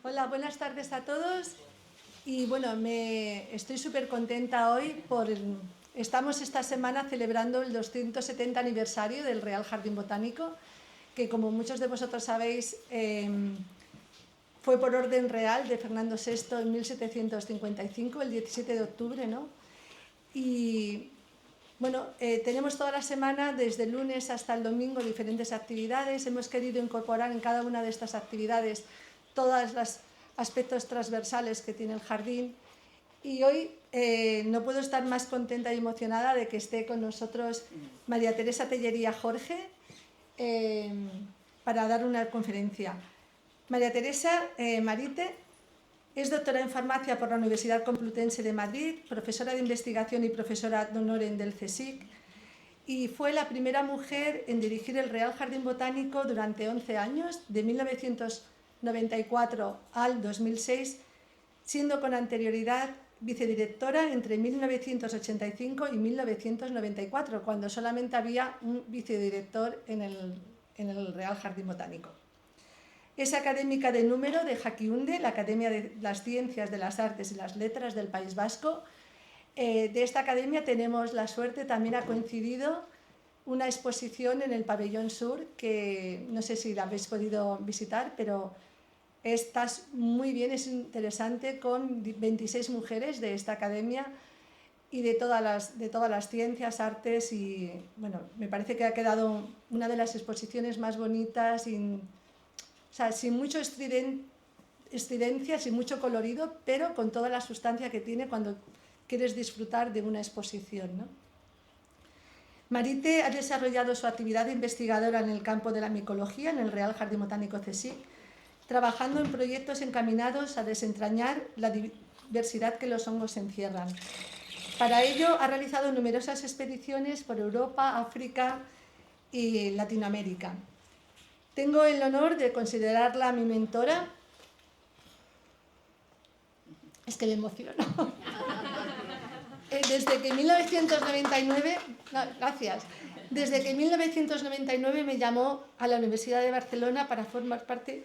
Hola, buenas tardes a todos. Y bueno, estoy súper contenta hoy estamos esta semana celebrando el 270 aniversario del Real Jardín Botánico, que como muchos de vosotros sabéis, fue por orden real de Fernando VI en 1755, el 17 de octubre, ¿no? Y bueno, tenemos toda la semana, desde el lunes hasta el domingo, diferentes actividades. Hemos querido incorporar en cada una de estas actividades todos los aspectos transversales que tiene el jardín. Y hoy no puedo estar más contenta y emocionada de que esté con nosotros María Teresa Tellería Jorge para dar una conferencia. María Teresa Marite es doctora en farmacia por la Universidad Complutense de Madrid, profesora de investigación y profesora ad honorem del CSIC, y fue la primera mujer en dirigir el Real Jardín Botánico durante 11 años, de 1994 al 2006, siendo con anterioridad vicedirectora entre 1985 y 1994, cuando solamente había un vicedirector en el Real Jardín Botánico. Es académica de número de Jaquiunde, la Academia de las Ciencias, de las Artes y las Letras del País Vasco. De esta academia tenemos la suerte, también ha coincidido una exposición en el Pabellón Sur, que no sé si la habéis podido visitar, pero está muy bien, es interesante, con 26 mujeres de esta academia y de todas las ciencias, artes, y bueno, me parece que ha quedado una de las exposiciones más bonitas, sin mucho estridencia, sin mucho colorido, pero con toda la sustancia que tiene cuando quieres disfrutar de una exposición, ¿no? Marite ha desarrollado su actividad investigadora en el campo de la micología en el Real Jardín Botánico CSIC, trabajando en proyectos encaminados a desentrañar la diversidad que los hongos encierran. Para ello ha realizado numerosas expediciones por Europa, África y Latinoamérica. Tengo el honor de considerarla mi mentora. Es que me emociono. Desde que 1999, gracias. Desde que 1999 me llamó a la Universidad de Barcelona para formar parte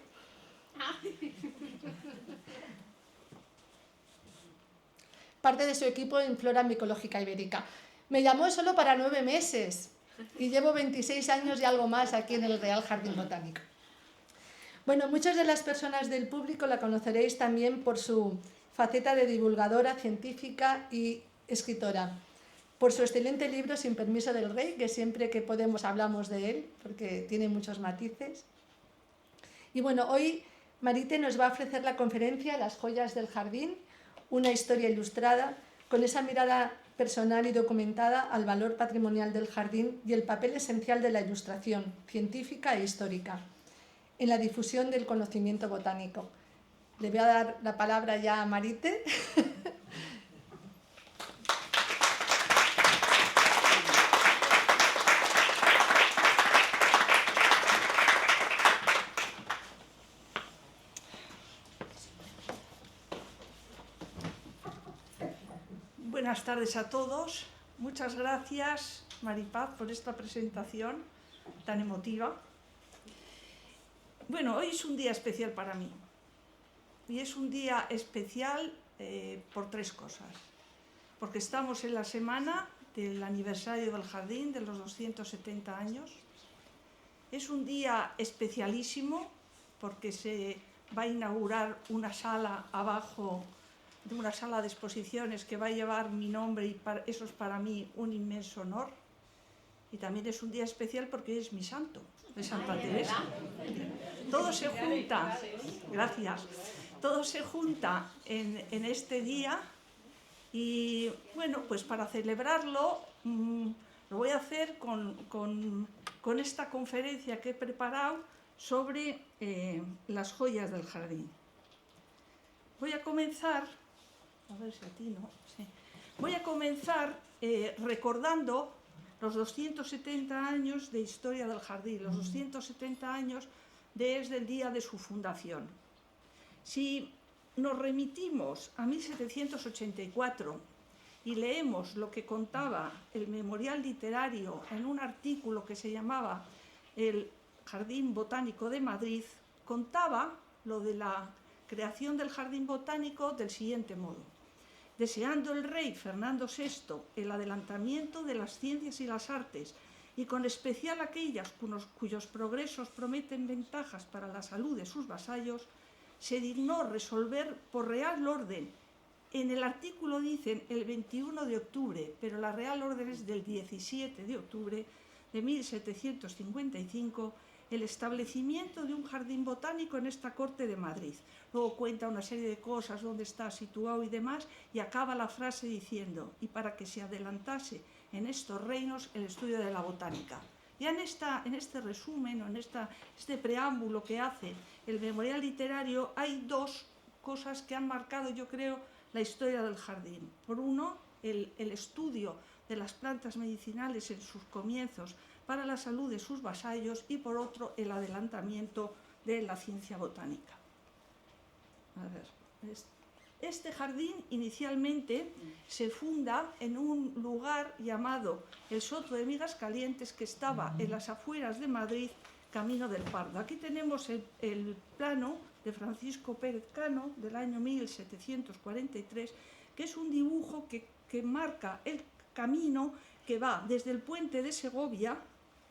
de su equipo en Flora Micológica Ibérica. Me llamó solo para 9 meses y llevo 26 años y algo más aquí en el Real Jardín Botánico. Bueno, muchas de las personas del público la conoceréis también por su faceta de divulgadora científica y escritora, por su excelente libro Sin permiso del rey, que siempre que podemos hablamos de él, porque tiene muchos matices. Y bueno, hoy Marite nos va a ofrecer la conferencia Las joyas del jardín, una historia ilustrada, con esa mirada personal y documentada al valor patrimonial del jardín y el papel esencial de la ilustración científica e histórica en la difusión del conocimiento botánico. Le voy a dar la palabra ya a Marite. Buenas tardes a todos. Muchas gracias, Maripaz, por esta presentación tan emotiva. Bueno, hoy es un día especial para mí. Y es un día especial por 3 cosas. Porque estamos en la semana del aniversario del jardín, de los 270 años. Es un día especialísimo porque se va a inaugurar una sala abajo, de una sala de exposiciones que va a llevar mi nombre, y eso es para mí un inmenso honor. Y también es un día especial porque es mi santo, de Santa Teresa. Todo se junta, gracias, todo se junta en este día. Y bueno, pues para celebrarlo lo voy a hacer con esta conferencia que he preparado sobre las joyas del jardín. Voy a comenzar, voy a comenzar recordando los 270 años de historia del jardín, los 270 años desde el día de su fundación. Si nos remitimos a 1784 y leemos lo que contaba el Memorial Literario en un artículo que se llamaba El Jardín Botánico de Madrid, contaba lo de la creación del jardín botánico del siguiente modo: deseando el rey Fernando VI el adelantamiento de las ciencias y las artes, y con especial aquellas cuyos progresos prometen ventajas para la salud de sus vasallos, se dignó resolver por real orden, en el artículo dicen el 21 de octubre, pero la real orden es del 17 de octubre de 1755, el establecimiento de un jardín botánico en esta corte de Madrid. Luego cuenta una serie de cosas, dónde está situado y demás, y acaba la frase diciendo: y para que se adelantase en estos reinos el estudio de la botánica. Ya en este resumen o en este preámbulo que hace el memorial literario hay dos cosas que han marcado, yo creo, la historia del jardín. Por uno, el estudio de las plantas medicinales en sus comienzos para la salud de sus vasallos, y por otro, el adelantamiento de la ciencia botánica. A ver, este jardín inicialmente se funda en un lugar llamado el Soto de Migas Calientes, que estaba en las afueras de Madrid, camino del Pardo. Aquí tenemos el plano de Francisco Pérez Cano del año 1743, que es un dibujo que marca el camino que va desde el puente de Segovia,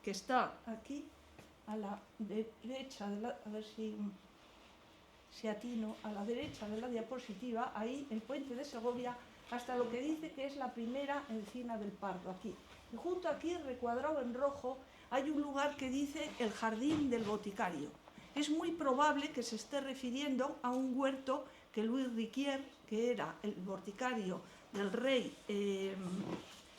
que está aquí a la derecha, a ver si atino, a la derecha de la diapositiva, ahí el puente de Segovia, hasta lo que dice que es la primera encina del Pardo, aquí. Y junto aquí, recuadrado en rojo, hay un lugar que dice el Jardín del Boticario. Es muy probable que se esté refiriendo a un huerto que Luis Riquier, que era el boticario del rey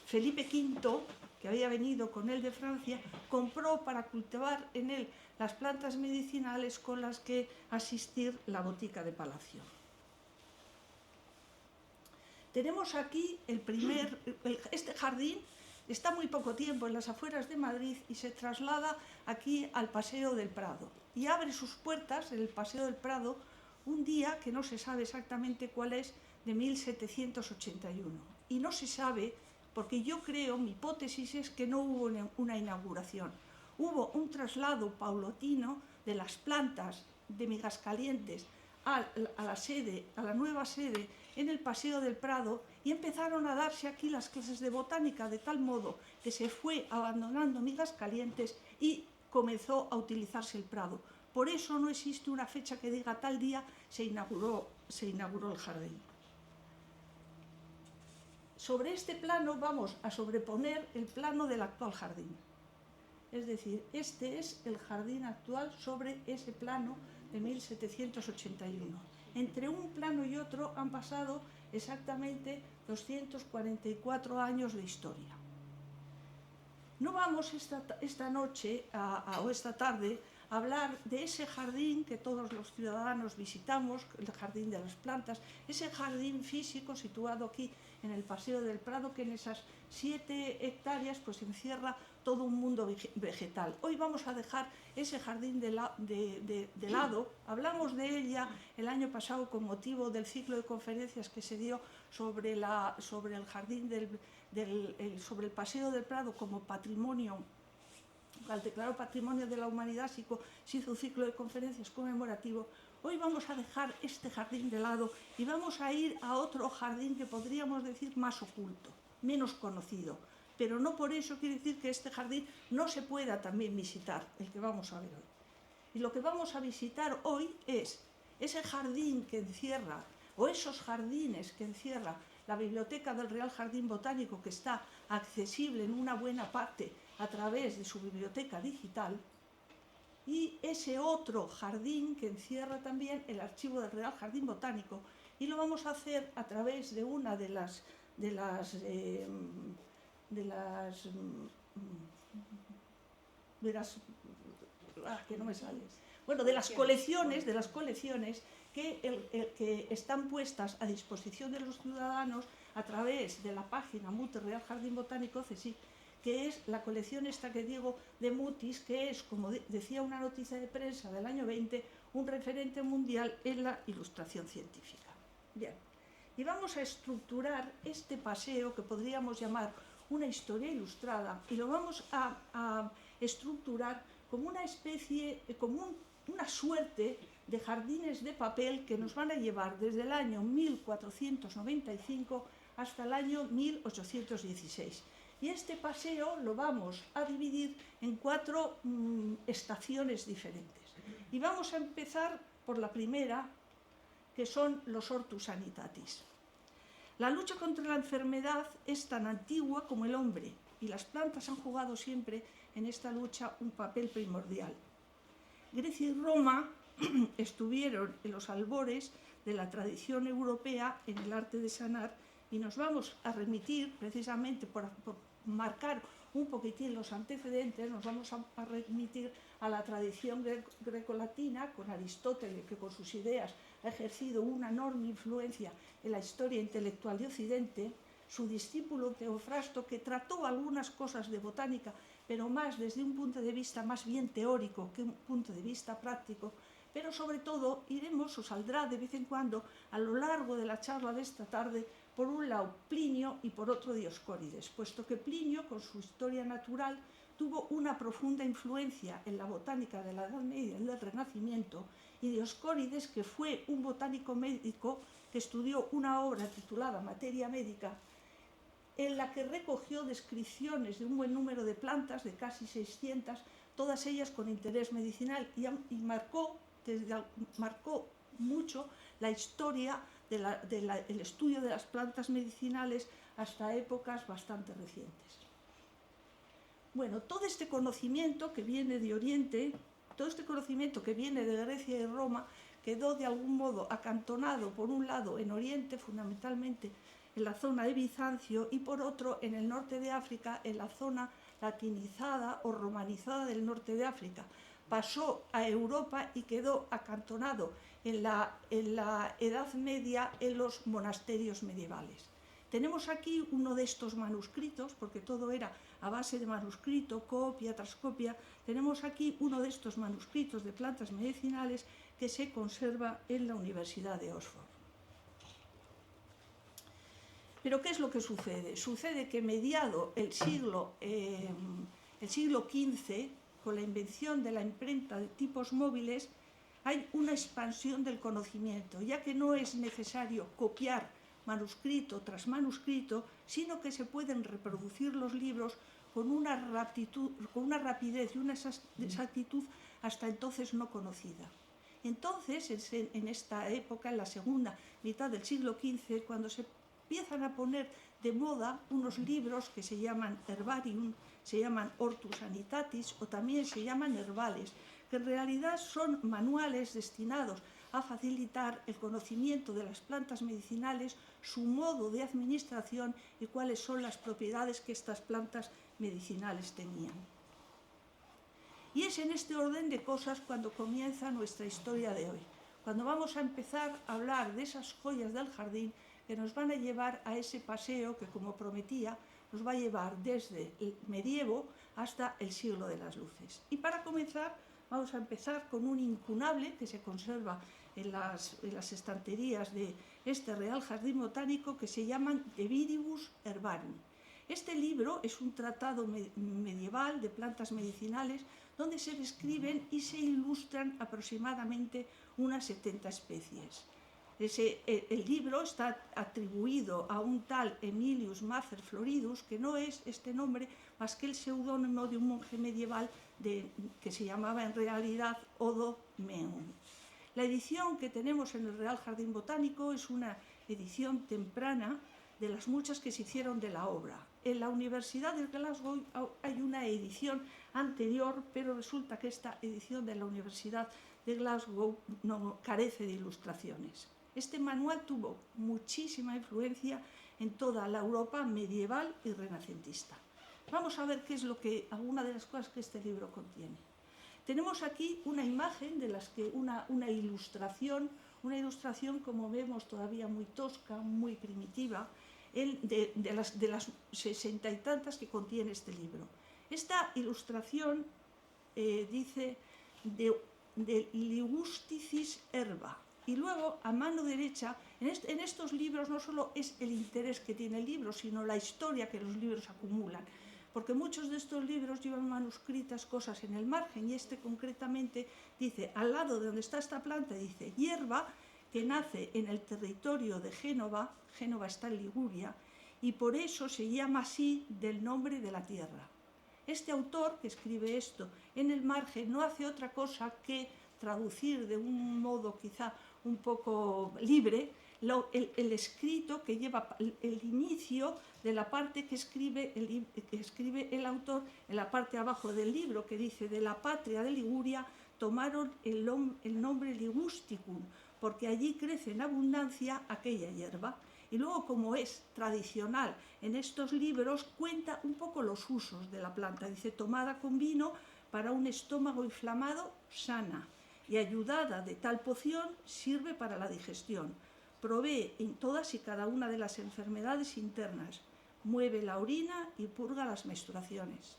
Felipe V, que había venido con él de Francia, compró para cultivar en él las plantas medicinales con las que asistir la botica de palacio. Tenemos aquí este jardín. Está muy poco tiempo en las afueras de Madrid y se traslada aquí al Paseo del Prado. Y abre sus puertas en el Paseo del Prado un día que no se sabe exactamente cuál es, de 1781. Y no se sabe porque yo creo, mi hipótesis es que no hubo una inauguración. Hubo un traslado paulatino de las plantas de Migas Calientes a la nueva sede en el Paseo del Prado, y empezaron a darse aquí las clases de botánica, de tal modo que se fue abandonando Migas Calientes y comenzó a utilizarse el Prado. Por eso no existe una fecha que diga tal día se inauguró el jardín. Sobre este plano vamos a sobreponer el plano del actual jardín. Es decir, este es el jardín actual sobre ese plano de 1781. Entre un plano y otro han pasado exactamente 244 años de historia. No vamos esta noche o esta tarde a hablar de ese jardín que todos los ciudadanos visitamos, el jardín de las plantas, ese jardín físico situado aquí en el Paseo del Prado, que en esas 7 hectáreas pues encierra todo un mundo vegetal. Hoy vamos a dejar ese jardín de lado. Hablamos de ella el año pasado con motivo del ciclo de conferencias que se dio sobre el jardín sobre el Paseo del Prado como patrimonio. Al declarar Patrimonio de la Humanidad se hizo un ciclo de conferencias conmemorativo. Hoy vamos a dejar este jardín de lado y vamos a ir a otro jardín que podríamos decir más oculto, menos conocido. Pero no por eso quiere decir que este jardín no se pueda también visitar, el que vamos a ver hoy. Y lo que vamos a visitar hoy es ese jardín que encierra, o esos jardines que encierra la biblioteca del Real Jardín Botánico, que está accesible en una buena parte a través de su biblioteca digital, y ese otro jardín que encierra también el archivo del Real Jardín Botánico, y lo vamos a hacer a través de una de las colecciones que están puestas a disposición de los ciudadanos a través de la página Mute Real Jardín Botánico CSIC, que es la colección esta que digo de Mutis, que es, como decía una noticia de prensa del año 20, un referente mundial en la ilustración científica. Bien, y vamos a estructurar este paseo que podríamos llamar una historia ilustrada, y lo vamos a estructurar como una especie, como una suerte de jardines de papel que nos van a llevar desde el año 1495 hasta el año 1816. Y este paseo lo vamos a dividir en 4 estaciones diferentes. Y vamos a empezar por la primera, que son los Hortus Sanitatis. La lucha contra la enfermedad es tan antigua como el hombre, y las plantas han jugado siempre en esta lucha un papel primordial. Grecia y Roma estuvieron en los albores de la tradición europea en el arte de sanar, y nos vamos a remitir, precisamente por marcar un poquitín los antecedentes, nos vamos a remitir a la tradición grecolatina, con Aristóteles, que con sus ideas ha ejercido una enorme influencia en la historia intelectual de Occidente, su discípulo Teofrasto, que trató algunas cosas de botánica, pero más desde un punto de vista más bien teórico que un punto de vista práctico, pero sobre todo iremos, o saldrá de vez en cuando, a lo largo de la charla de esta tarde, por un lado Plinio y por otro Dioscórides, puesto que Plinio, con su historia natural, tuvo una profunda influencia en la botánica de la Edad Media y del Renacimiento, y Dioscórides, que fue un botánico médico que estudió una obra titulada Materia Médica, en la que recogió descripciones de un buen número de plantas, de casi 600, todas ellas con interés medicinal, y marcó mucho la historia del estudio de las plantas medicinales hasta épocas bastante recientes. Bueno, todo este conocimiento que viene de Oriente, todo este conocimiento que viene de Grecia y Roma, quedó de algún modo acantonado, por un lado en Oriente, fundamentalmente en la zona de Bizancio, y por otro en el norte de África, en la zona latinizada o romanizada del norte de África. Pasó a Europa y quedó acantonado en la Edad Media en los monasterios medievales. Tenemos aquí uno de estos manuscritos, porque todo era a base de manuscrito, copia tras copia. Tenemos aquí uno de estos manuscritos de plantas medicinales que se conserva en la Universidad de Oxford. Pero ¿qué es lo que sucede? Sucede que mediado el siglo XV, con la invención de la imprenta de tipos móviles, hay una expansión del conocimiento, ya que no es necesario copiar manuscrito tras manuscrito, sino que se pueden reproducir los libros con una rapidez y una exactitud hasta entonces no conocida. Entonces, en esta época, en la segunda mitad del siglo XV, cuando se empiezan a poner de moda unos libros que se llaman herbarium, se llaman Hortus Sanitatis o también se llaman herbales, que en realidad son manuales destinados a facilitar el conocimiento de las plantas medicinales, su modo de administración y cuáles son las propiedades que estas plantas medicinales tenían. Y es en este orden de cosas cuando comienza nuestra historia de hoy, cuando vamos a empezar a hablar de esas joyas del jardín que nos van a llevar a ese paseo que, como prometía, nos va a llevar desde el medievo hasta el siglo de las luces. Y para comenzar, vamos a empezar con un incunable que se conserva en las estanterías de este Real Jardín Botánico, que se llaman De Viribus Herbarium. Este libro es un tratado medieval de plantas medicinales donde se describen y se ilustran aproximadamente unas 70 especies. El libro está atribuido a un tal Emilius Macer Floridus, que no es este nombre más que el seudónimo de un monje medieval que se llamaba en realidad Odo Meum. La edición que tenemos en el Real Jardín Botánico es una edición temprana de las muchas que se hicieron de la obra. En la Universidad de Glasgow hay una edición anterior, pero resulta que esta edición de la Universidad de Glasgow no carece de ilustraciones. Este manual tuvo muchísima influencia en toda la Europa medieval y renacentista. Vamos a ver qué es alguna de las cosas que este libro contiene. Tenemos aquí una imagen de las que una ilustración como vemos todavía muy tosca, muy primitiva, de las 60 y tantas que contiene este libro. Esta ilustración dice de Ligusticis herba. Y luego, a mano derecha, en estos libros no solo es el interés que tiene el libro, sino la historia que los libros acumulan. porque muchos de estos libros llevan manuscritas cosas en el margen, y este concretamente dice, al lado de donde está esta planta, dice hierba que nace en el territorio de Génova, Génova está en Liguria, y por eso se llama así del nombre de la tierra. Este autor que escribe esto en el margen no hace otra cosa que traducir de un modo quizá un poco libre el escrito que lleva el inicio de la parte que escribe el autor en la parte abajo del libro, que dice: de la patria de Liguria tomaron el nombre Ligusticum, porque allí crece en abundancia aquella hierba. Y luego, como es tradicional en estos libros, cuenta un poco los usos de la planta. Dice: tomada con vino para un estómago inflamado, sana, y ayudada de tal poción, sirve para la digestión. Provee en todas y cada una de las enfermedades internas, mueve la orina y purga las menstruaciones.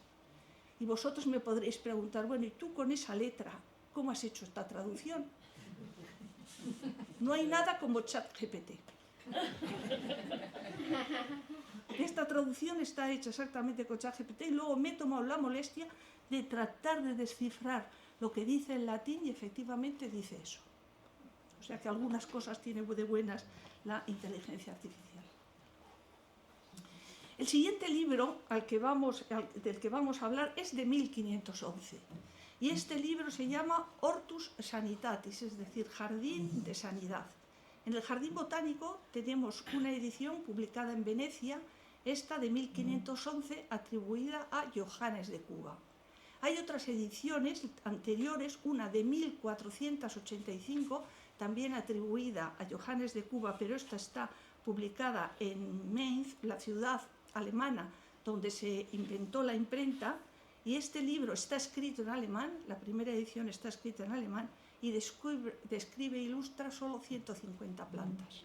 Y vosotros me podréis preguntar: bueno, ¿y tú con esa letra cómo has hecho esta traducción? No hay nada como ChatGPT. Esta traducción está hecha exactamente con ChatGPT, y luego me he tomado la molestia de tratar de descifrar lo que dice en latín, y efectivamente dice eso. O sea que algunas cosas tiene de buenas la inteligencia artificial. El siguiente libro del que vamos a hablar es de 1511. Y este libro se llama Hortus Sanitatis, es decir, Jardín de Sanidad. En el Jardín Botánico tenemos una edición publicada en Venecia, esta de 1511, atribuida a Johannes de Cuba. Hay otras ediciones anteriores, una de 1485, también atribuida a Johannes de Cuba, pero esta está publicada en Mainz, la ciudad alemana donde se inventó la imprenta, y este libro está escrito en alemán, la primera edición está escrita en alemán, y describe e ilustra solo 150 plantas.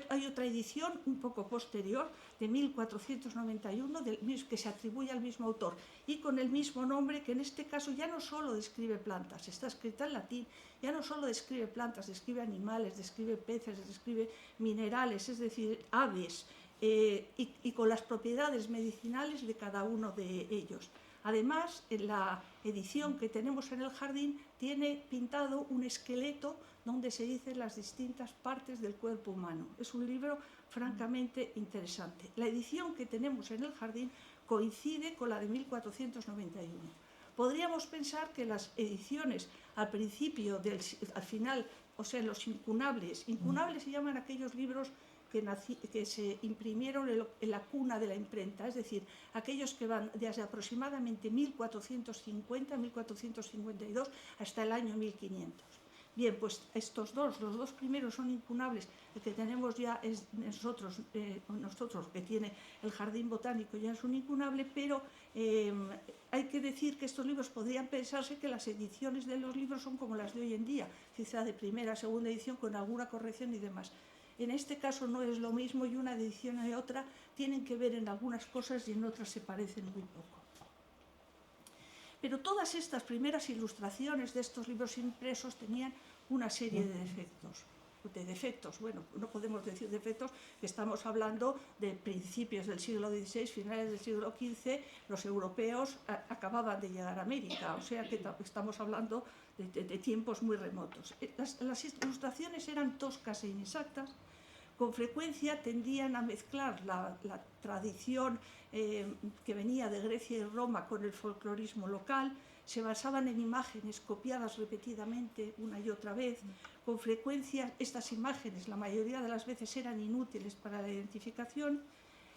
Hay otra edición un poco posterior, de 1491, que se atribuye al mismo autor y con el mismo nombre, que en este caso ya no solo describe plantas, está escrita en latín, ya no solo describe plantas, describe animales, describe peces, describe minerales, es decir, aves, y con las propiedades medicinales de cada uno de ellos. Además, en la edición que tenemos en el jardín tiene pintado un esqueleto donde se dicen las distintas partes del cuerpo humano. Es un libro francamente interesante. La edición que tenemos en el jardín coincide con la de 1491. Podríamos pensar que las ediciones al principio, al final, o sea, los incunables se llaman aquellos libros que se imprimieron en la cuna de la imprenta, es decir, aquellos que van desde aproximadamente 1450, 1452 hasta el año 1500. Bien, pues los dos primeros son incunables, el que tenemos ya es nosotros que tiene el Jardín Botánico ya es un incunable, pero hay que decir que estos libros podrían pensarse que las ediciones de los libros son como las de hoy en día, quizá de primera, segunda edición con alguna corrección y demás. En este caso no es lo mismo, y una edición y otra tienen que ver en algunas cosas y en otras se parecen muy poco. Pero todas estas primeras ilustraciones de estos libros impresos tenían una serie de defectos. Bueno, no podemos decir defectos, que estamos hablando de principios del siglo XVI, finales del siglo XV, los europeos acababan de llegar a América, o sea que estamos hablando de tiempos muy remotos. Las ilustraciones eran toscas e inexactas. Con frecuencia tendían a mezclar la tradición que venía de Grecia y Roma con el folclorismo local, se basaban en imágenes copiadas repetidamente una y otra vez. Con frecuencia estas imágenes, la mayoría de las veces, eran inútiles para la identificación.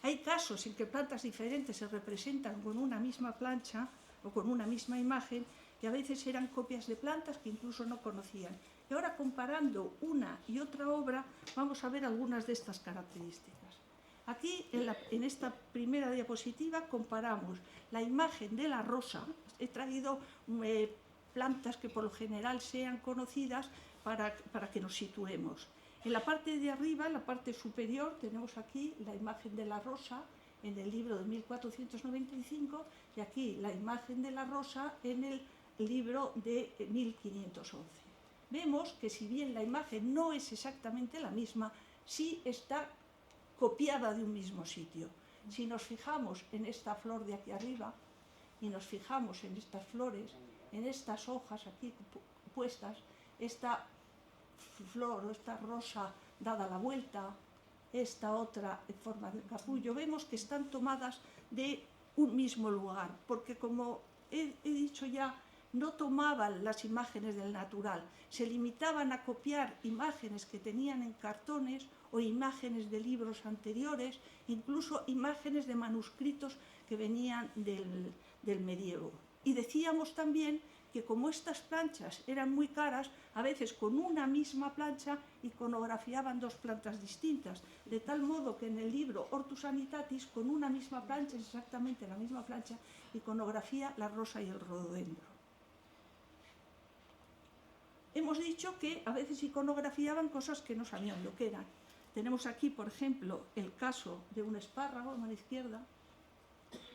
Hay casos en que plantas diferentes se representan con una misma plancha o con una misma imagen, y a veces eran copias de plantas que incluso no conocían. Y ahora, comparando una y otra obra, vamos a ver algunas de estas características. Aquí, en esta primera diapositiva, comparamos la imagen de la rosa. He traído plantas que por lo general sean conocidas para que nos situemos. En la parte de arriba, en la parte superior, tenemos aquí la imagen de la rosa en el libro de 1495, y aquí la imagen de la rosa en el libro de 1511. Vemos que, si bien la imagen no es exactamente la misma, sí está copiada de un mismo sitio. Si nos fijamos en esta flor de aquí arriba y nos fijamos en estas flores, en estas hojas aquí puestas, esta flor o esta rosa dada la vuelta, esta otra en forma de capullo, vemos que están tomadas de un mismo lugar, porque como he dicho ya, no tomaban las imágenes del natural, se limitaban a copiar imágenes que tenían en cartones o imágenes de libros anteriores, incluso imágenes de manuscritos que venían del medievo. Y decíamos también que como estas planchas eran muy caras, a veces con una misma plancha iconografiaban dos plantas distintas, de tal modo que en el libro Hortus Sanitatis, con una misma plancha, exactamente la misma plancha, iconografía la rosa y el rododendro. Hemos dicho que a veces iconografiaban cosas que no sabían lo que eran. Tenemos aquí, por ejemplo, el caso de un espárrago a mano izquierda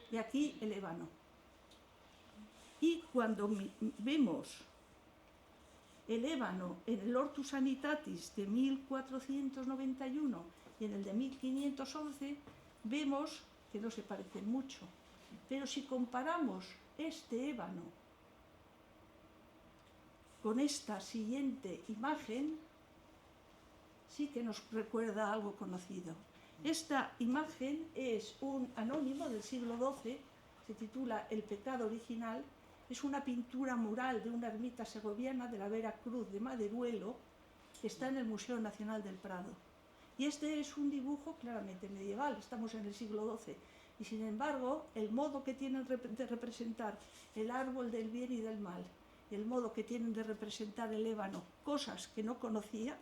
y aquí el ébano. Y cuando vemos el ébano en el Hortus Sanitatis de 1491 y en el de 1511, vemos que no se parecen mucho. Pero si comparamos este ébano con esta siguiente imagen, sí que nos recuerda algo conocido. Esta imagen es un anónimo del siglo XII, se titula El pecado original, es una pintura mural de una ermita segoviana de la Vera Cruz de Maderuelo, que está en el Museo Nacional del Prado. Y este es un dibujo claramente medieval, estamos en el siglo XII, y sin embargo el modo que tienen de representar el árbol del bien y del mal, el modo que tienen de representar el ébano, cosas que no conocía,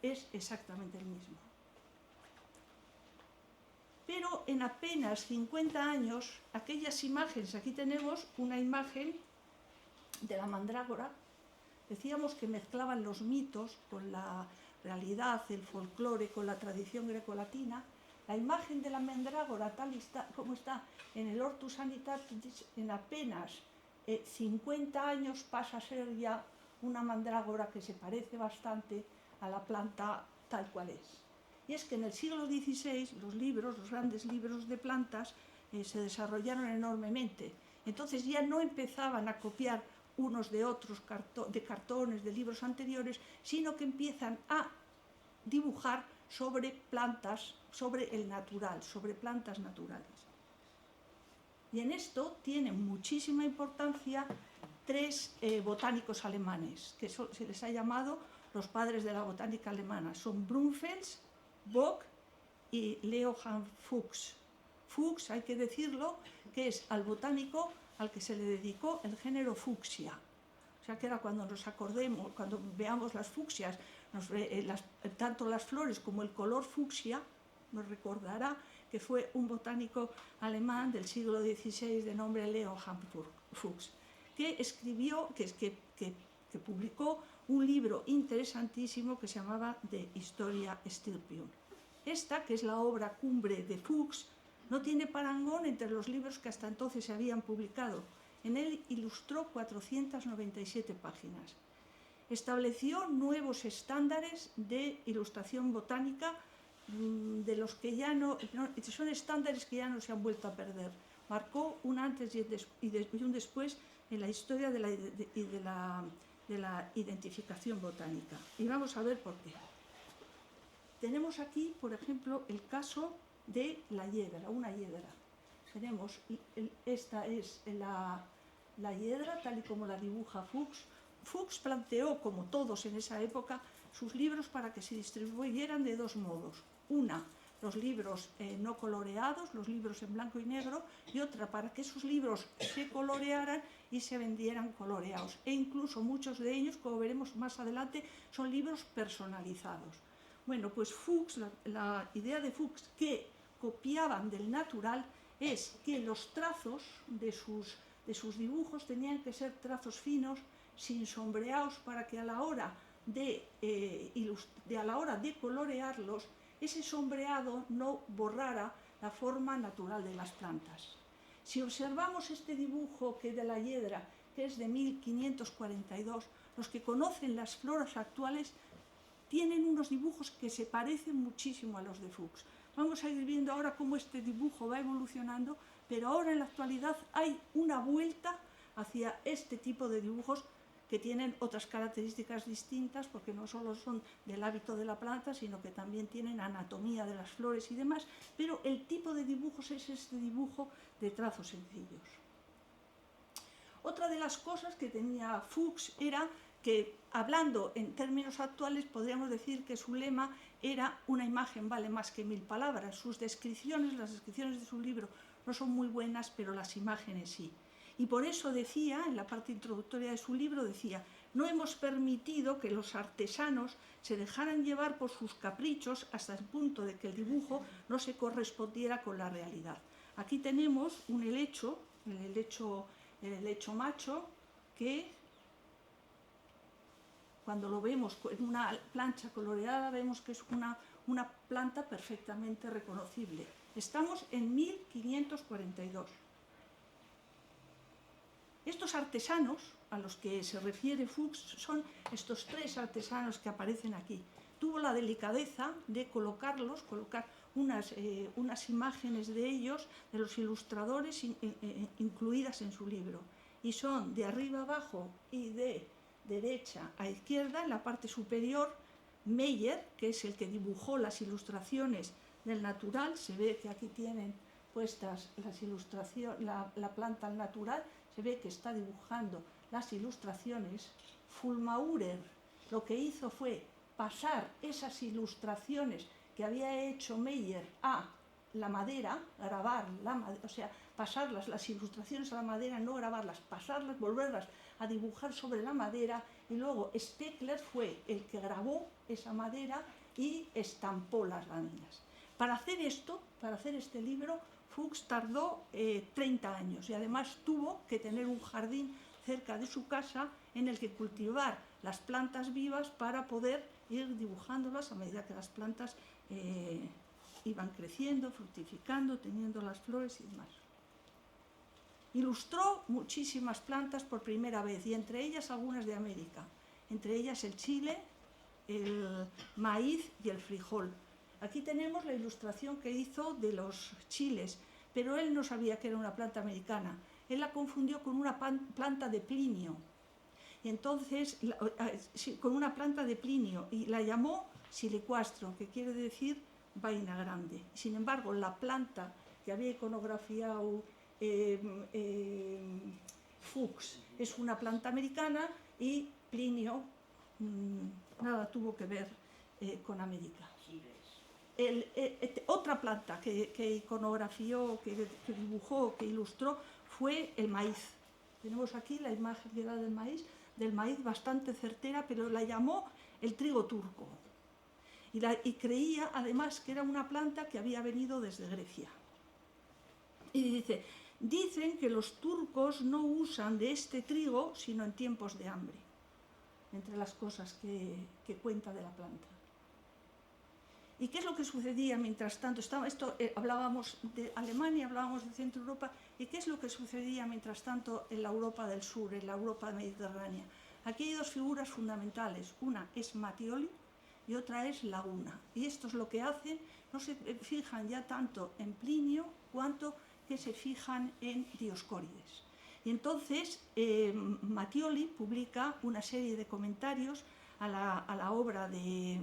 es exactamente el mismo. Pero en apenas 50 años, aquellas imágenes, aquí tenemos una imagen de la mandrágora, decíamos que mezclaban los mitos con la realidad, el folclore, con la tradición grecolatina. La imagen de la mandrágora, tal como está en el Hortus Sanitatis, en apenas 50 años pasa a ser ya una mandrágora que se parece bastante a la planta tal cual es. Y es que en el siglo XVI los grandes libros de plantas se desarrollaron enormemente. Entonces ya no empezaban a copiar unos de otros de cartones, de libros anteriores, sino que empiezan a dibujar sobre plantas, sobre el natural, sobre plantas naturales. Y en esto tienen muchísima importancia tres botánicos alemanes, que se les ha llamado los padres de la botánica alemana. Son Brunfels, Bock y Leohard Fuchs. Fuchs, hay que decirlo, que es al botánico al que se le dedicó el género fucsia. O sea que ahora cuando nos acordemos, cuando veamos las fucsias, tanto las flores como el color fucsia, nos recordará que fue un botánico alemán del siglo XVI de nombre Leohard Fuchs, que escribió, que publicó un libro interesantísimo que se llamaba De Historia Stirpium. Esta, que es la obra cumbre de Fuchs, no tiene parangón entre los libros que hasta entonces se habían publicado. En él ilustró 497 páginas. Estableció nuevos estándares de ilustración botánica, de los que ya son estándares que ya no se han vuelto a perder. Marcó un antes y un después en la historia de la identificación botánica. Y vamos a ver por qué. Tenemos aquí, por ejemplo, el caso de la hiedra, una hiedra. Tenemos, esta es la hiedra, tal y como la dibuja Fuchs. Fuchs planteó, como todos en esa época, sus libros para que se distribuyeran de dos modos. Una, los libros no coloreados, los libros en blanco y negro, y otra, para que esos libros se colorearan y se vendieran coloreados. E incluso muchos de ellos, como veremos más adelante, son libros personalizados. Bueno, pues Fuchs, la idea de Fuchs, que copiaban del natural, es que los trazos de sus dibujos tenían que ser trazos finos, sin sombreados, para que a la hora de colorearlos, ese sombreado no borrara la forma natural de las plantas. Si observamos este dibujo que de la hiedra, que es de 1542, los que conocen las floras actuales tienen unos dibujos que se parecen muchísimo a los de Fuchs. Vamos a ir viendo ahora cómo este dibujo va evolucionando, pero ahora en la actualidad hay una vuelta hacia este tipo de dibujos que tienen otras características distintas, porque no solo son del hábito de la planta, sino que también tienen anatomía de las flores y demás, pero el tipo de dibujos es este dibujo de trazos sencillos. Otra de las cosas que tenía Fuchs era que, hablando en términos actuales, podríamos decir que su lema era una imagen vale más que 1000 palabras. Sus descripciones, las descripciones de su libro no son muy buenas, pero las imágenes sí. Y por eso decía, en la parte introductoria de su libro, decía: no hemos permitido que los artesanos se dejaran llevar por sus caprichos hasta el punto de que el dibujo no se correspondiera con la realidad. Aquí tenemos un helecho, el helecho macho, que cuando lo vemos en una plancha coloreada vemos que es una planta perfectamente reconocible. Estamos en 1542. Estos artesanos a los que se refiere Fuchs son estos 3 artesanos que aparecen aquí. Tuvo la delicadeza de colocar unas imágenes de ellos, de los ilustradores, incluidas en su libro. Y son de arriba a abajo y de derecha a izquierda. En la parte superior, Meyer, que es el que dibujó las ilustraciones del natural. Se ve que aquí tienen puestas las ilustraciones, la planta al natural. Se ve que está dibujando las ilustraciones. Fulmaurer lo que hizo fue pasar esas ilustraciones que había hecho Meyer a la madera, grabar la madera, o sea, pasarlas, las ilustraciones a la madera, no grabarlas, pasarlas, volverlas a dibujar sobre la madera, y luego Steckler fue el que grabó esa madera y estampó las láminas. Para hacer esto, para hacer este libro, Fuchs tardó 30 años y además tuvo que tener un jardín cerca de su casa en el que cultivar las plantas vivas para poder ir dibujándolas a medida que las plantas iban creciendo, fructificando, teniendo las flores y demás. Ilustró muchísimas plantas por primera vez, y entre ellas algunas de América, entre ellas el chile, el maíz y el frijol. Aquí tenemos la ilustración que hizo de los chiles, pero él no sabía que era una planta americana. Él la confundió con una planta de Plinio. Y entonces, con una planta de Plinio, y la llamó silicuastro, que quiere decir vaina grande. Sin embargo, la planta que había iconografiado Fuchs es una planta americana, y Plinio nada tuvo que ver con América. Otra planta que iconografió, que dibujó, que ilustró, fue el maíz. Tenemos aquí la imagen que da del maíz bastante certera, pero la llamó el trigo turco. Y creía además que era una planta que había venido desde Grecia. Y dice: dicen que los turcos no usan de este trigo sino en tiempos de hambre, entre las cosas que cuenta de la planta. ¿Y qué es lo que sucedía mientras tanto? Hablábamos de Alemania, hablábamos de Centro Europa, ¿y qué es lo que sucedía mientras tanto en la Europa del Sur, en la Europa mediterránea? Aquí hay 2 figuras fundamentales, una es Mattioli y otra es Laguna. Y esto es lo que hacen, no se fijan ya tanto en Plinio cuanto que se fijan en Dioscórides. Y entonces Mattioli publica una serie de comentarios a la obra de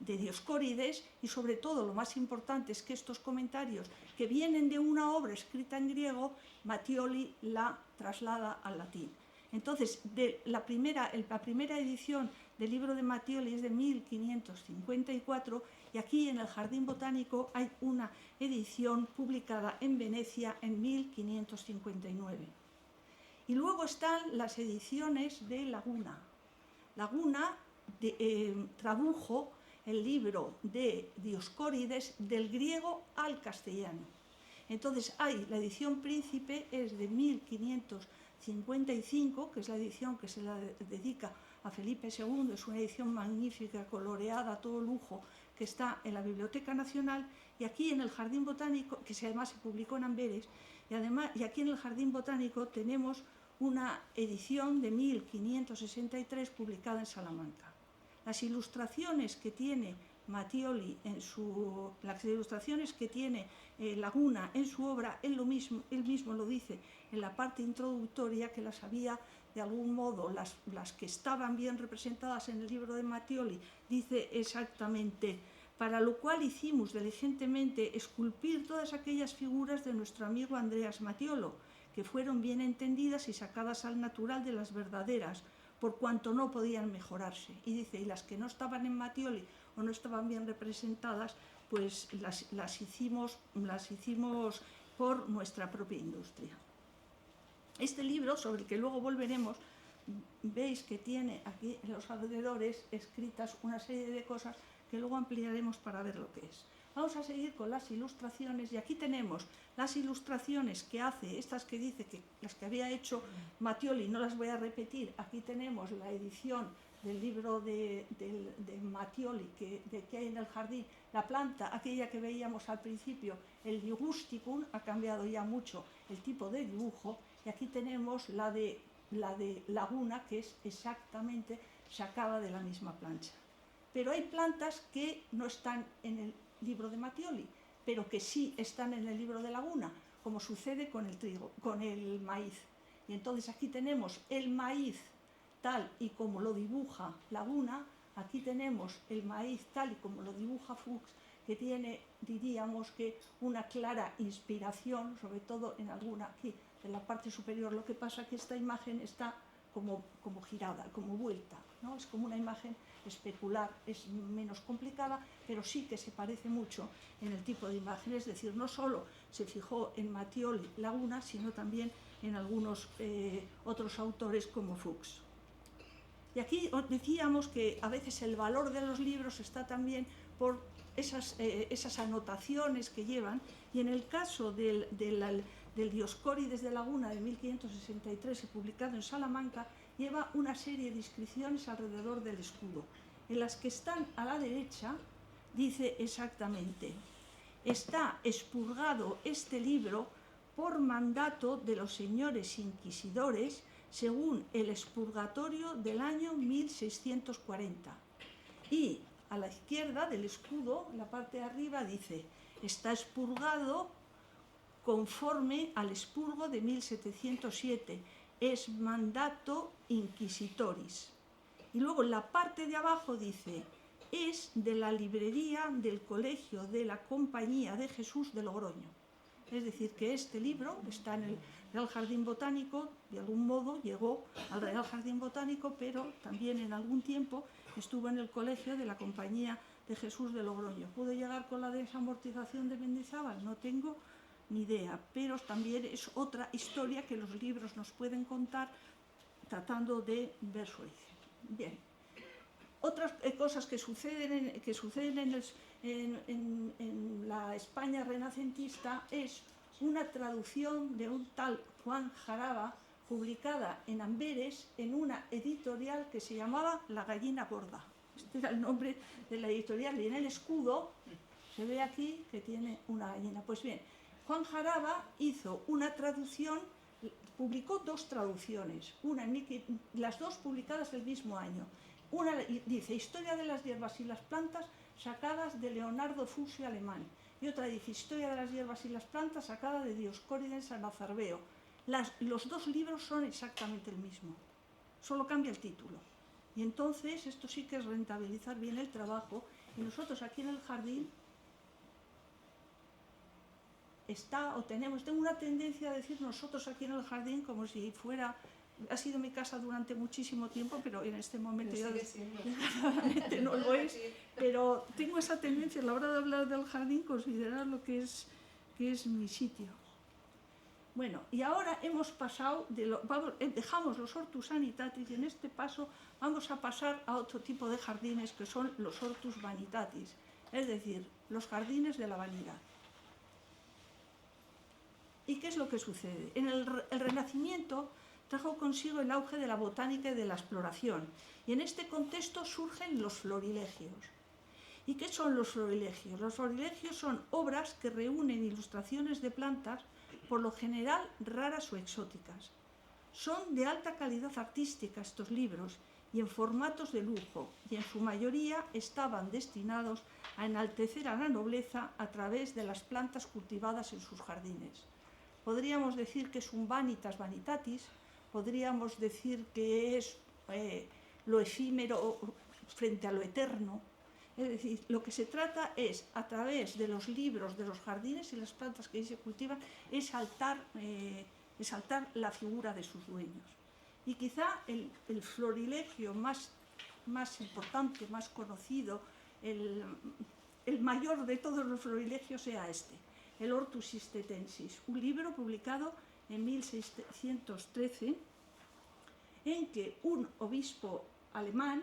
Dioscórides, y sobre todo lo más importante es que estos comentarios, que vienen de una obra escrita en griego, Mattioli la traslada al latín. Entonces, la primera edición del libro de Mattioli es de 1554, y aquí en el Jardín Botánico hay una edición publicada en Venecia en 1559. Y luego están las ediciones de Laguna. Laguna tradujo el libro de Dioscórides del griego al castellano. Entonces la edición príncipe es de 1555, que es la edición que se la dedica a Felipe II, es una edición magnífica, coloreada, a todo lujo, que está en la Biblioteca Nacional, y aquí en el Jardín Botánico, que además se publicó en Amberes, y aquí en el Jardín Botánico tenemos una edición de 1563 publicada en Salamanca. Las ilustraciones que tiene Mattioli en las ilustraciones que tiene Laguna en su obra, él mismo lo dice en la parte introductoria, que las había de algún modo, las que estaban bien representadas en el libro de Mattioli, dice exactamente: para lo cual hicimos diligentemente esculpir todas aquellas figuras de nuestro amigo Andreas Mattiolo, que fueron bien entendidas y sacadas al natural de las verdaderas, por cuanto no podían mejorarse. Y dice, y las que no estaban en Mattioli o no estaban bien representadas, pues las hicimos por nuestra propia industria. Este libro, sobre el que luego volveremos, veis que tiene aquí en los alrededores escritas una serie de cosas que luego ampliaremos para ver lo que es. Vamos a seguir con las ilustraciones, y aquí tenemos las ilustraciones que hace, estas que dice que las que había hecho Mattioli, no las voy a repetir. Aquí tenemos la edición del libro de Mattioli que hay en el jardín, la planta, aquella que veíamos al principio, el Ligusticum, ha cambiado ya mucho el tipo de dibujo, y aquí tenemos la de Laguna, que es exactamente sacada de la misma plancha. Pero hay plantas que no están en el libro de Mattioli, pero que sí están en el libro de Laguna, como sucede con el trigo, con el maíz. Y entonces aquí tenemos el maíz tal y como lo dibuja Laguna, aquí tenemos el maíz tal y como lo dibuja Fuchs, que tiene, diríamos que, una clara inspiración, sobre todo en alguna aquí, en la parte superior. Lo que pasa es que esta imagen está como girada, como vuelta, ¿no? Es como una imagen especular, es menos complicada, pero sí que se parece mucho en el tipo de imagen. Es decir, no solo se fijó en Mattioli, Laguna, sino también en algunos otros autores como Fuchs. Y aquí decíamos que a veces el valor de los libros está también por esas anotaciones que llevan, y en el caso del Dioscórides de Laguna de 1563, publicado en Salamanca, lleva una serie de inscripciones alrededor del escudo. En las que están a la derecha dice exactamente: está expurgado este libro por mandato de los señores inquisidores, según el expurgatorio del año 1640. Y a la izquierda del escudo, en la parte de arriba, dice: está expurgado conforme al expurgo de 1707, es mandato inquisitoris. Y luego en la parte de abajo dice: es de la librería del Colegio de la Compañía de Jesús de Logroño. Es decir, que este libro está en el Real Jardín Botánico, de algún modo llegó al Real Jardín Botánico, pero también en algún tiempo estuvo en el Colegio de la Compañía de Jesús de Logroño. ¿Pudo llegar con la desamortización de Mendizábal? No tengo ni idea, pero también es otra historia que los libros nos pueden contar tratando de ver su origen. Bien. Otras cosas que suceden en la España renacentista es una traducción de un tal Juan Jaraba, publicada en Amberes en una editorial que se llamaba La Gallina Gorda. Este era el nombre de la editorial, y en el escudo se ve aquí que tiene una gallina. Pues bien, Juan Jaraba hizo una traducción, publicó dos traducciones, las dos publicadas el mismo año. Una dice Historia de las hierbas y las plantas sacadas de Leonardo Fusio alemán, y otra dice Historia de las hierbas y las plantas sacada de Dioscórides Anazarbeo. Los dos libros son exactamente el mismo, solo cambia el título. Y entonces esto sí que es rentabilizar bien el trabajo. Y nosotros aquí en el jardín tengo una tendencia a decir nosotros aquí en el jardín como si fuera, ha sido mi casa durante muchísimo tiempo, pero en este momento ya desgraciadamente no lo es, pero tengo esa tendencia a la hora de hablar del jardín considerar lo que es mi sitio. Bueno, y ahora hemos pasado, dejamos los hortus sanitatis, y en este paso vamos a pasar a otro tipo de jardines que son los hortus vanitatis, es decir, los jardines de la vanidad. ¿Y qué es lo que sucede? El Renacimiento trajo consigo el auge de la botánica y de la exploración, y en este contexto surgen los florilegios. ¿Y qué son los florilegios? Los florilegios son obras que reúnen ilustraciones de plantas, por lo general raras o exóticas. Son de alta calidad artística estos libros y en formatos de lujo, y en su mayoría estaban destinados a enaltecer a la nobleza a través de las plantas cultivadas en sus jardines. Podríamos decir que es un vanitas vanitatis, podríamos decir que es lo efímero frente a lo eterno. Es decir, lo que se trata es, a través de los libros, de los jardines y las plantas que ahí se cultivan, exaltar la figura de sus dueños. Y quizá el florilegio más importante, más conocido, el mayor de todos los florilegios sea este, el Hortus Istetensis, un libro publicado en 1613, en que un obispo alemán,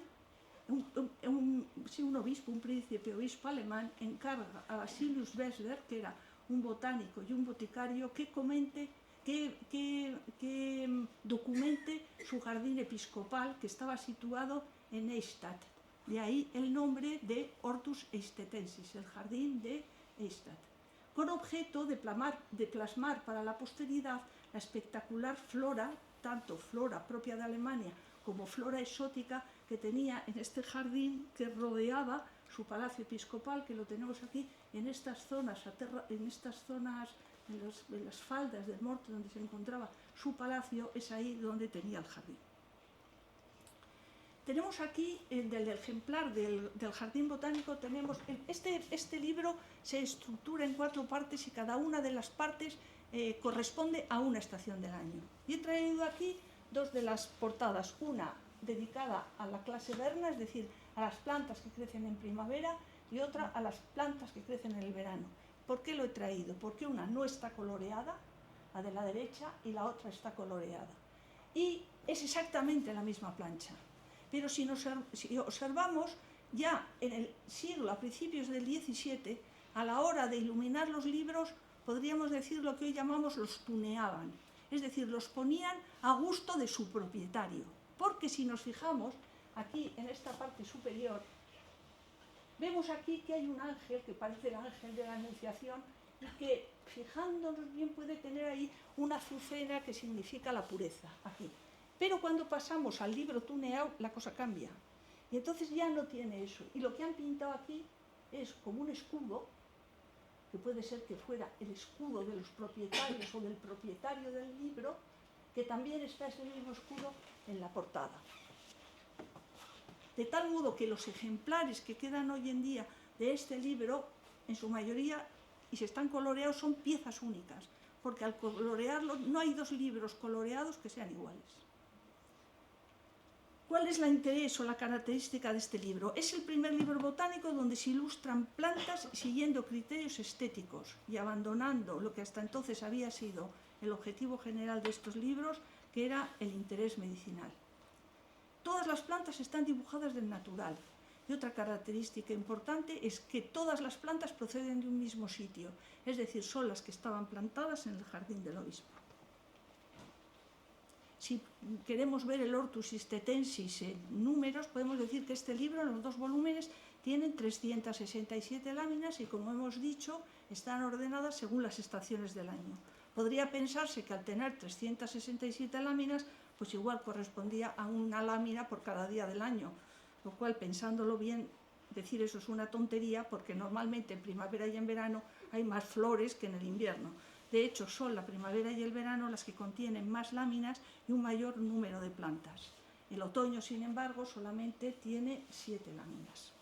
un príncipe obispo alemán, encarga a Basilius Besler, que era un botánico y un boticario, que documente su jardín episcopal, que estaba situado en Eichstätt. De ahí el nombre de Hortus Eistetensis, el jardín de Eichstätt, con objeto de plasmar para la posteridad la espectacular flora, tanto flora propia de Alemania como flora exótica que tenía en este jardín que rodeaba su palacio episcopal, que lo tenemos aquí en estas zonas, en las faldas del monte donde se encontraba su palacio, es ahí donde tenía el jardín. Tenemos aquí del ejemplar del Jardín Botánico, tenemos este libro se estructura en 4 partes y cada una de las partes corresponde a una estación del año. Y he traído aquí 2 de las portadas, una dedicada a la clase verna, es decir, a las plantas que crecen en primavera, y otra a las plantas que crecen en el verano. ¿Por qué lo he traído? Porque una no está coloreada, la de la derecha, y la otra está coloreada. Y es exactamente la misma plancha. Pero si observamos, ya en el siglo, a principios del XVII, a la hora de iluminar los libros, podríamos decir lo que hoy llamamos los tuneaban. Es decir, los ponían a gusto de su propietario. Porque si nos fijamos, aquí en esta parte superior, vemos aquí que hay un ángel que parece el ángel de la Anunciación y que, fijándonos bien, puede tener ahí una azucena que significa la pureza, aquí. Pero cuando pasamos al libro tuneado, la cosa cambia. Y entonces ya no tiene eso. Y lo que han pintado aquí es como un escudo, que puede ser que fuera el escudo de los propietarios o del propietario del libro, que también está ese mismo escudo en la portada. De tal modo que los ejemplares que quedan hoy en día de este libro, en su mayoría, y si están coloreados, son piezas únicas, porque al colorearlo no hay 2 libros coloreados que sean iguales. ¿Cuál es el interés o la característica de este libro? Es el primer libro botánico donde se ilustran plantas siguiendo criterios estéticos y abandonando lo que hasta entonces había sido el objetivo general de estos libros, que era el interés medicinal. Todas las plantas están dibujadas del natural. Y otra característica importante es que todas las plantas proceden de un mismo sitio, es decir, son las que estaban plantadas en el jardín del obispo. Si queremos ver el Hortus Istetensis en números, podemos decir que este libro, en los 2 volúmenes, tienen 367 láminas y, como hemos dicho, están ordenadas según las estaciones del año. Podría pensarse que al tener 367 láminas, pues igual correspondía a una lámina por cada día del año, lo cual, pensándolo bien, decir eso es una tontería, porque normalmente en primavera y en verano hay más flores que en el invierno. De hecho, son la primavera y el verano las que contienen más láminas y un mayor número de plantas. El otoño, sin embargo, solamente tiene 7 láminas.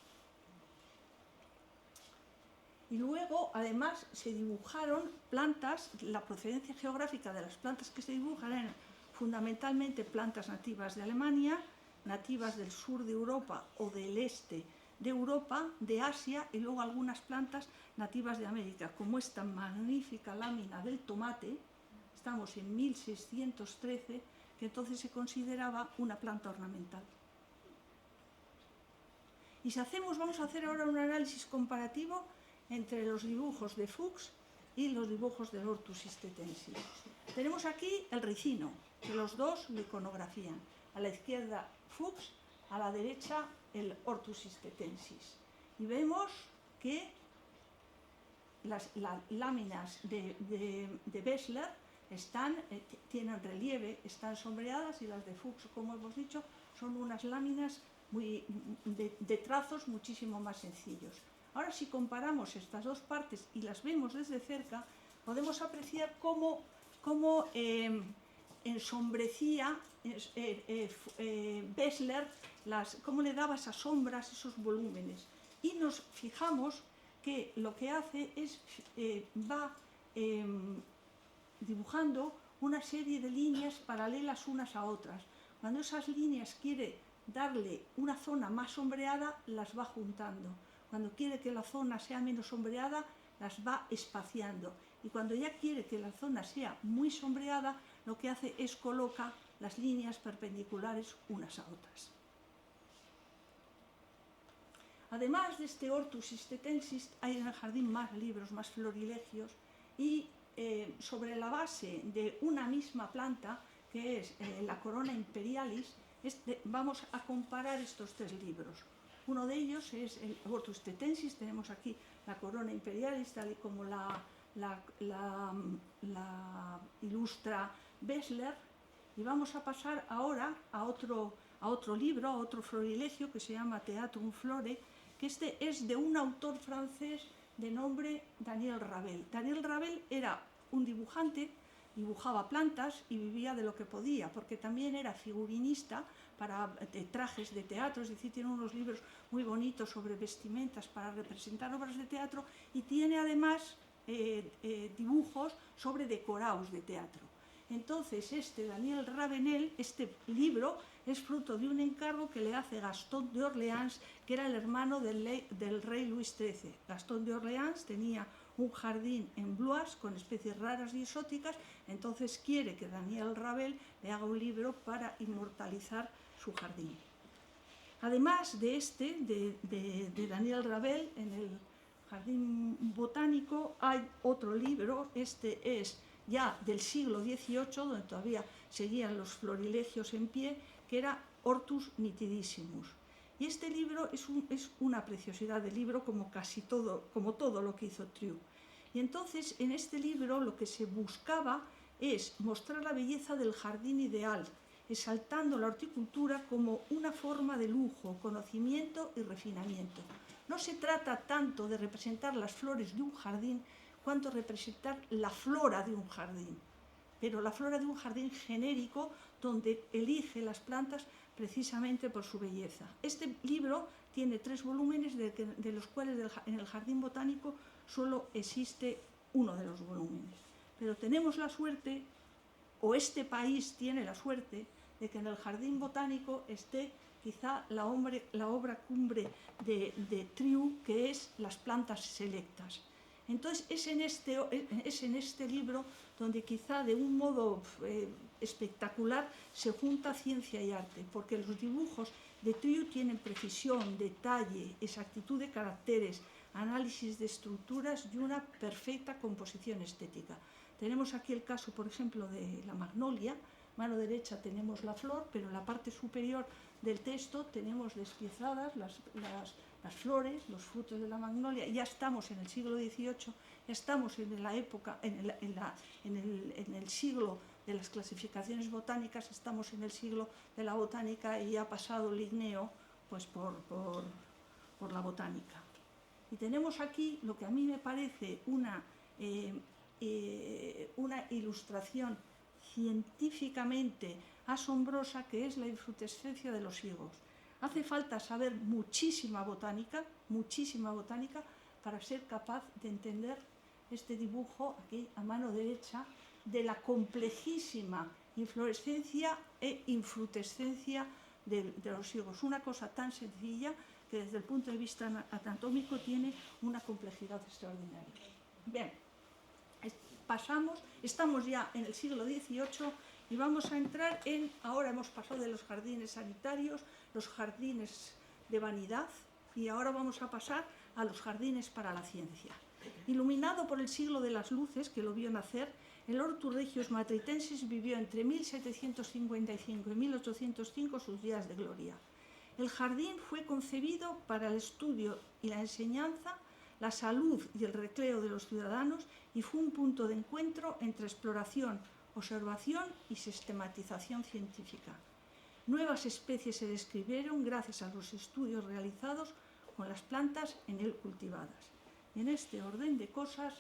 Y luego, además, se dibujaron plantas, la procedencia geográfica de las plantas que se dibujan eran fundamentalmente plantas nativas de Alemania, nativas del sur de Europa o del este de Europa, de Asia, y luego algunas plantas nativas de América, como esta magnífica lámina del tomate. Estamos en 1613, que entonces se consideraba una planta ornamental. Y si vamos a hacer ahora un análisis comparativo entre los dibujos de Fuchs y los dibujos del Hortus Istetensis. Tenemos aquí el ricino, que los 2 lo iconografían. A la izquierda Fuchs, a la derecha el Hortus Istetensis. Y vemos que las láminas de Besler tienen relieve, están sombreadas, y las de Fuchs, como hemos dicho, son unas láminas de trazos muchísimo más sencillos. Ahora, si comparamos estas dos partes y las vemos desde cerca, podemos apreciar cómo ensombrecía Bessler, cómo le daba esas sombras, esos volúmenes. Y nos fijamos que lo que hace es va dibujando una serie de líneas paralelas unas a otras. Cuando esas líneas quiere darle una zona más sombreada, las va juntando. Cuando quiere que la zona sea menos sombreada, las va espaciando. Y cuando ya quiere que la zona sea muy sombreada, lo que hace es coloca las líneas perpendiculares unas a otras. Además de este Hortus Sistetensis, hay en el jardín más libros, más florilegios, y sobre la base de una misma planta, que es la Corona Imperialis, vamos a comparar estos tres libros. Uno de ellos es el Hortus Sistetensis, tenemos aquí la Corona Imperialis, tal y como la ilustra Bessler, y vamos a pasar ahora a otro libro, a otro florilegio que se llama Theatrum Flore, que este es de un autor francés de nombre Daniel Ravel. Daniel Ravel era un dibujante, dibujaba plantas y vivía de lo que podía, porque también era figurinista de trajes de teatro, es decir, tiene unos libros muy bonitos sobre vestimentas para representar obras de teatro, y tiene además dibujos sobre decorados de teatro. Entonces, Daniel Ravenel, este libro es fruto de un encargo que le hace Gastón de Orleans, que era el hermano del rey Luis XIII. Gastón de Orleans tenía un jardín en Blois con especies raras y exóticas, entonces quiere que Daniel Ravel le haga un libro para inmortalizar su jardín. Además de Daniel Ravel, en el Jardín Botánico hay otro libro, este es ya del siglo XVIII, donde todavía seguían los florilegios en pie, que era Hortus Nitidissimus. Y este libro es una preciosidad de libro, como todo lo que hizo Trieu. Y entonces, en este libro lo que se buscaba es mostrar la belleza del jardín ideal, exaltando la horticultura como una forma de lujo, conocimiento y refinamiento. No se trata tanto de representar las flores de un jardín, cuanto representar la flora de un jardín, pero la flora de un jardín genérico, donde elige las plantas precisamente por su belleza. Este libro tiene 3 volúmenes, de los cuales en el Jardín Botánico solo existe uno de los volúmenes. Pero tenemos la suerte, o este país tiene la suerte, de que en el Jardín Botánico esté quizá la obra cumbre de Trieu, que es Las plantas selectas. Entonces es en este libro donde quizá de un modo espectacular se junta ciencia y arte, porque los dibujos de Trieu tienen precisión, detalle, exactitud de caracteres, análisis de estructuras y una perfecta composición estética. Tenemos aquí el caso, por ejemplo, de la magnolia. Mano derecha tenemos la flor, pero en la parte superior del texto tenemos despiezadas las flores, los frutos de la magnolia. Ya estamos en el siglo XVIII, ya estamos en la época, en el siglo de las clasificaciones botánicas, estamos en el siglo de la botánica, y ya ha pasado Linneo pues, por la botánica. Y tenemos aquí lo que a mí me parece una ilustración científicamente asombrosa, que es la infrutescencia de los higos. Hace falta saber muchísima botánica para ser capaz de entender este dibujo aquí a mano derecha de la complejísima inflorescencia e infrutescencia de los higos. Una cosa tan sencilla que desde el punto de vista anatómico tiene una complejidad extraordinaria. Bien, estamos ya en el siglo XVIII y vamos a entrar ahora hemos pasado de los jardines sanitarios, los jardines de vanidad, y ahora vamos a pasar a los jardines para la ciencia. Iluminado por el siglo de las luces, que lo vio nacer, el Hortus Regius Matritensis vivió entre 1755 y 1805 sus días de gloria. El jardín fue concebido para el estudio y la enseñanza, la salud y el recreo de los ciudadanos, y fue un punto de encuentro entre exploración, observación y sistematización científica. Nuevas especies se describieron gracias a los estudios realizados con las plantas en él cultivadas. Y en este orden de cosas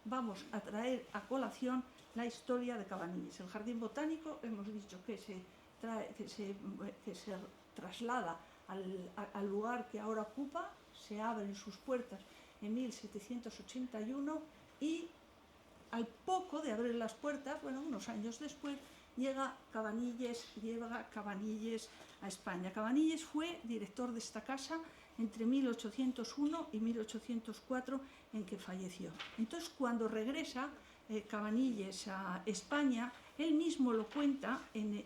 vamos a traer a colación la historia de Cabanilles. El jardín botánico, hemos dicho que se traslada al lugar que ahora ocupa, se abren sus puertas en 1781 y al poco de abrir las puertas, unos años después, llega Cabanilles a España. Cabanilles fue director de esta casa entre 1801 y 1804, en que falleció. Entonces, cuando regresa Cabanilles a España, él mismo lo cuenta en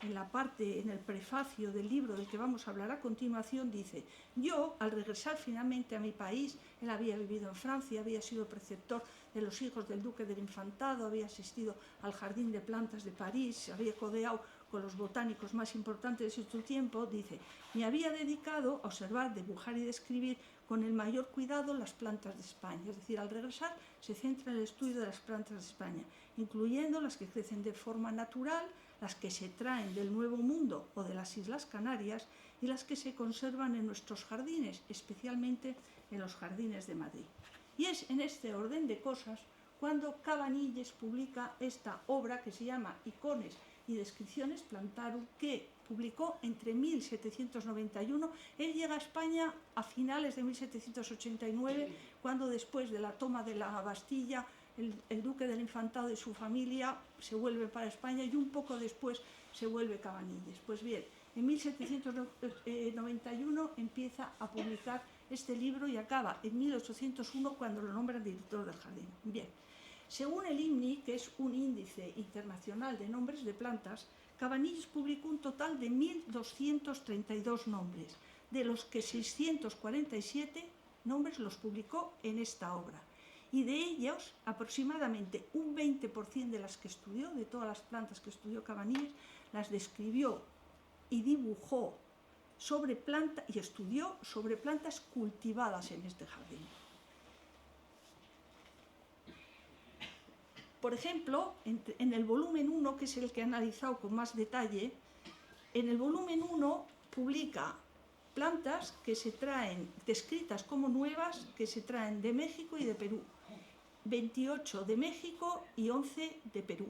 el prefacio del libro del que vamos a hablar a continuación. Dice: yo, al regresar finalmente a mi país, él había vivido en Francia, había sido preceptor de los hijos del duque del Infantado, había asistido al Jardín de Plantas de París, había codeado con los botánicos más importantes de su tiempo. Dice: me había dedicado a observar, dibujar y describir con el mayor cuidado las plantas de España. Es decir, al regresar se centra en el estudio de las plantas de España, incluyendo las que crecen de forma natural, las que se traen del Nuevo Mundo o de las Islas Canarias y las que se conservan en nuestros jardines, especialmente en los jardines de Madrid. Y es en este orden de cosas cuando Cabanilles publica esta obra que se llama Icones y Descripciones Plantarum, que publicó entre 1791. Él llega a España a finales de 1789, cuando después de la toma de la Bastilla, el duque del Infantado y su familia se vuelven para España y un poco después se vuelve Cabanilles. Pues bien, en 1791 empieza a publicar este libro y acaba en 1801 cuando lo nombran director del jardín. Bien, según el INMI, que es un índice internacional de nombres de plantas, Cabanilles publicó un total de 1.232 nombres, de los que 647 nombres los publicó en esta obra. Y de ellos, aproximadamente un 20% de las que estudió, de todas las plantas que estudió Cabanilles, las describió y dibujó y estudió sobre plantas cultivadas en este jardín. Por ejemplo, en el volumen 1, que es el que he analizado con más detalle, en el volumen 1 publica plantas que se traen, descritas como nuevas, que se traen de México y de Perú. 28 de México y 11 de Perú,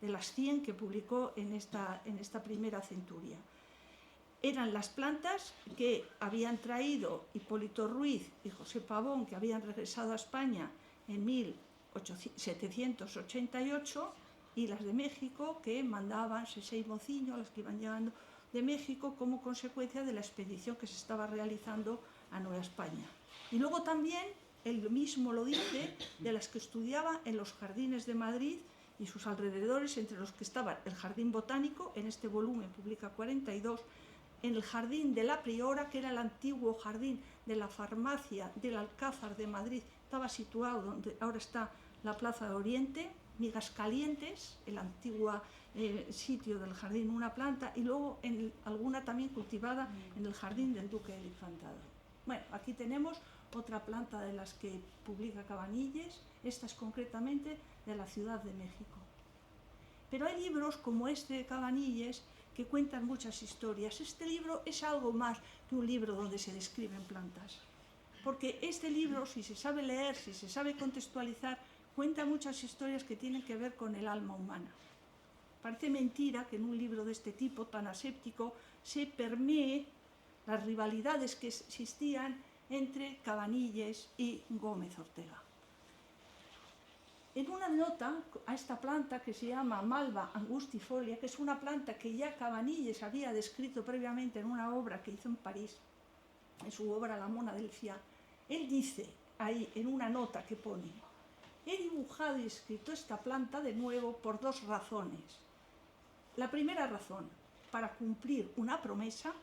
de las 100 que publicó en esta primera centuria. Eran las plantas que habían traído Hipólito Ruiz y José Pavón, que habían regresado a España en 1788, y las de México, que mandaban Sesey Mociño, las que iban llegando de México como consecuencia de la expedición que se estaba realizando a Nueva España. Y luego también, él mismo lo dice, de las que estudiaba en los jardines de Madrid y sus alrededores, entre los que estaba el Jardín Botánico, en este volumen publica 42, en el Jardín de la Priora, que era el antiguo jardín de la farmacia del Alcázar de Madrid, estaba situado donde ahora está la Plaza de Oriente, Migas Calientes, el antiguo sitio del jardín, una planta, y luego alguna también cultivada en el Jardín del Duque del Infantado. Bueno, aquí tenemos otra planta de las que publica Cabanilles, esta es concretamente de la Ciudad de México. Pero hay libros como este de Cabanilles que cuentan muchas historias. Este libro es algo más que un libro donde se describen plantas, porque este libro, si se sabe leer, si se sabe contextualizar, cuenta muchas historias que tienen que ver con el alma humana. Parece mentira que en un libro de este tipo, tan aséptico, se permee las rivalidades que existían entre Cabanilles y Gómez Ortega. En una nota a esta planta que se llama Malva angustifolia, que es una planta que ya Cabanilles había descrito previamente en una obra que hizo en París, en su obra La Mona del Fiat, él dice ahí en una nota que pone: he dibujado y escrito esta planta de nuevo por dos razones. La primera razón, para cumplir una promesa,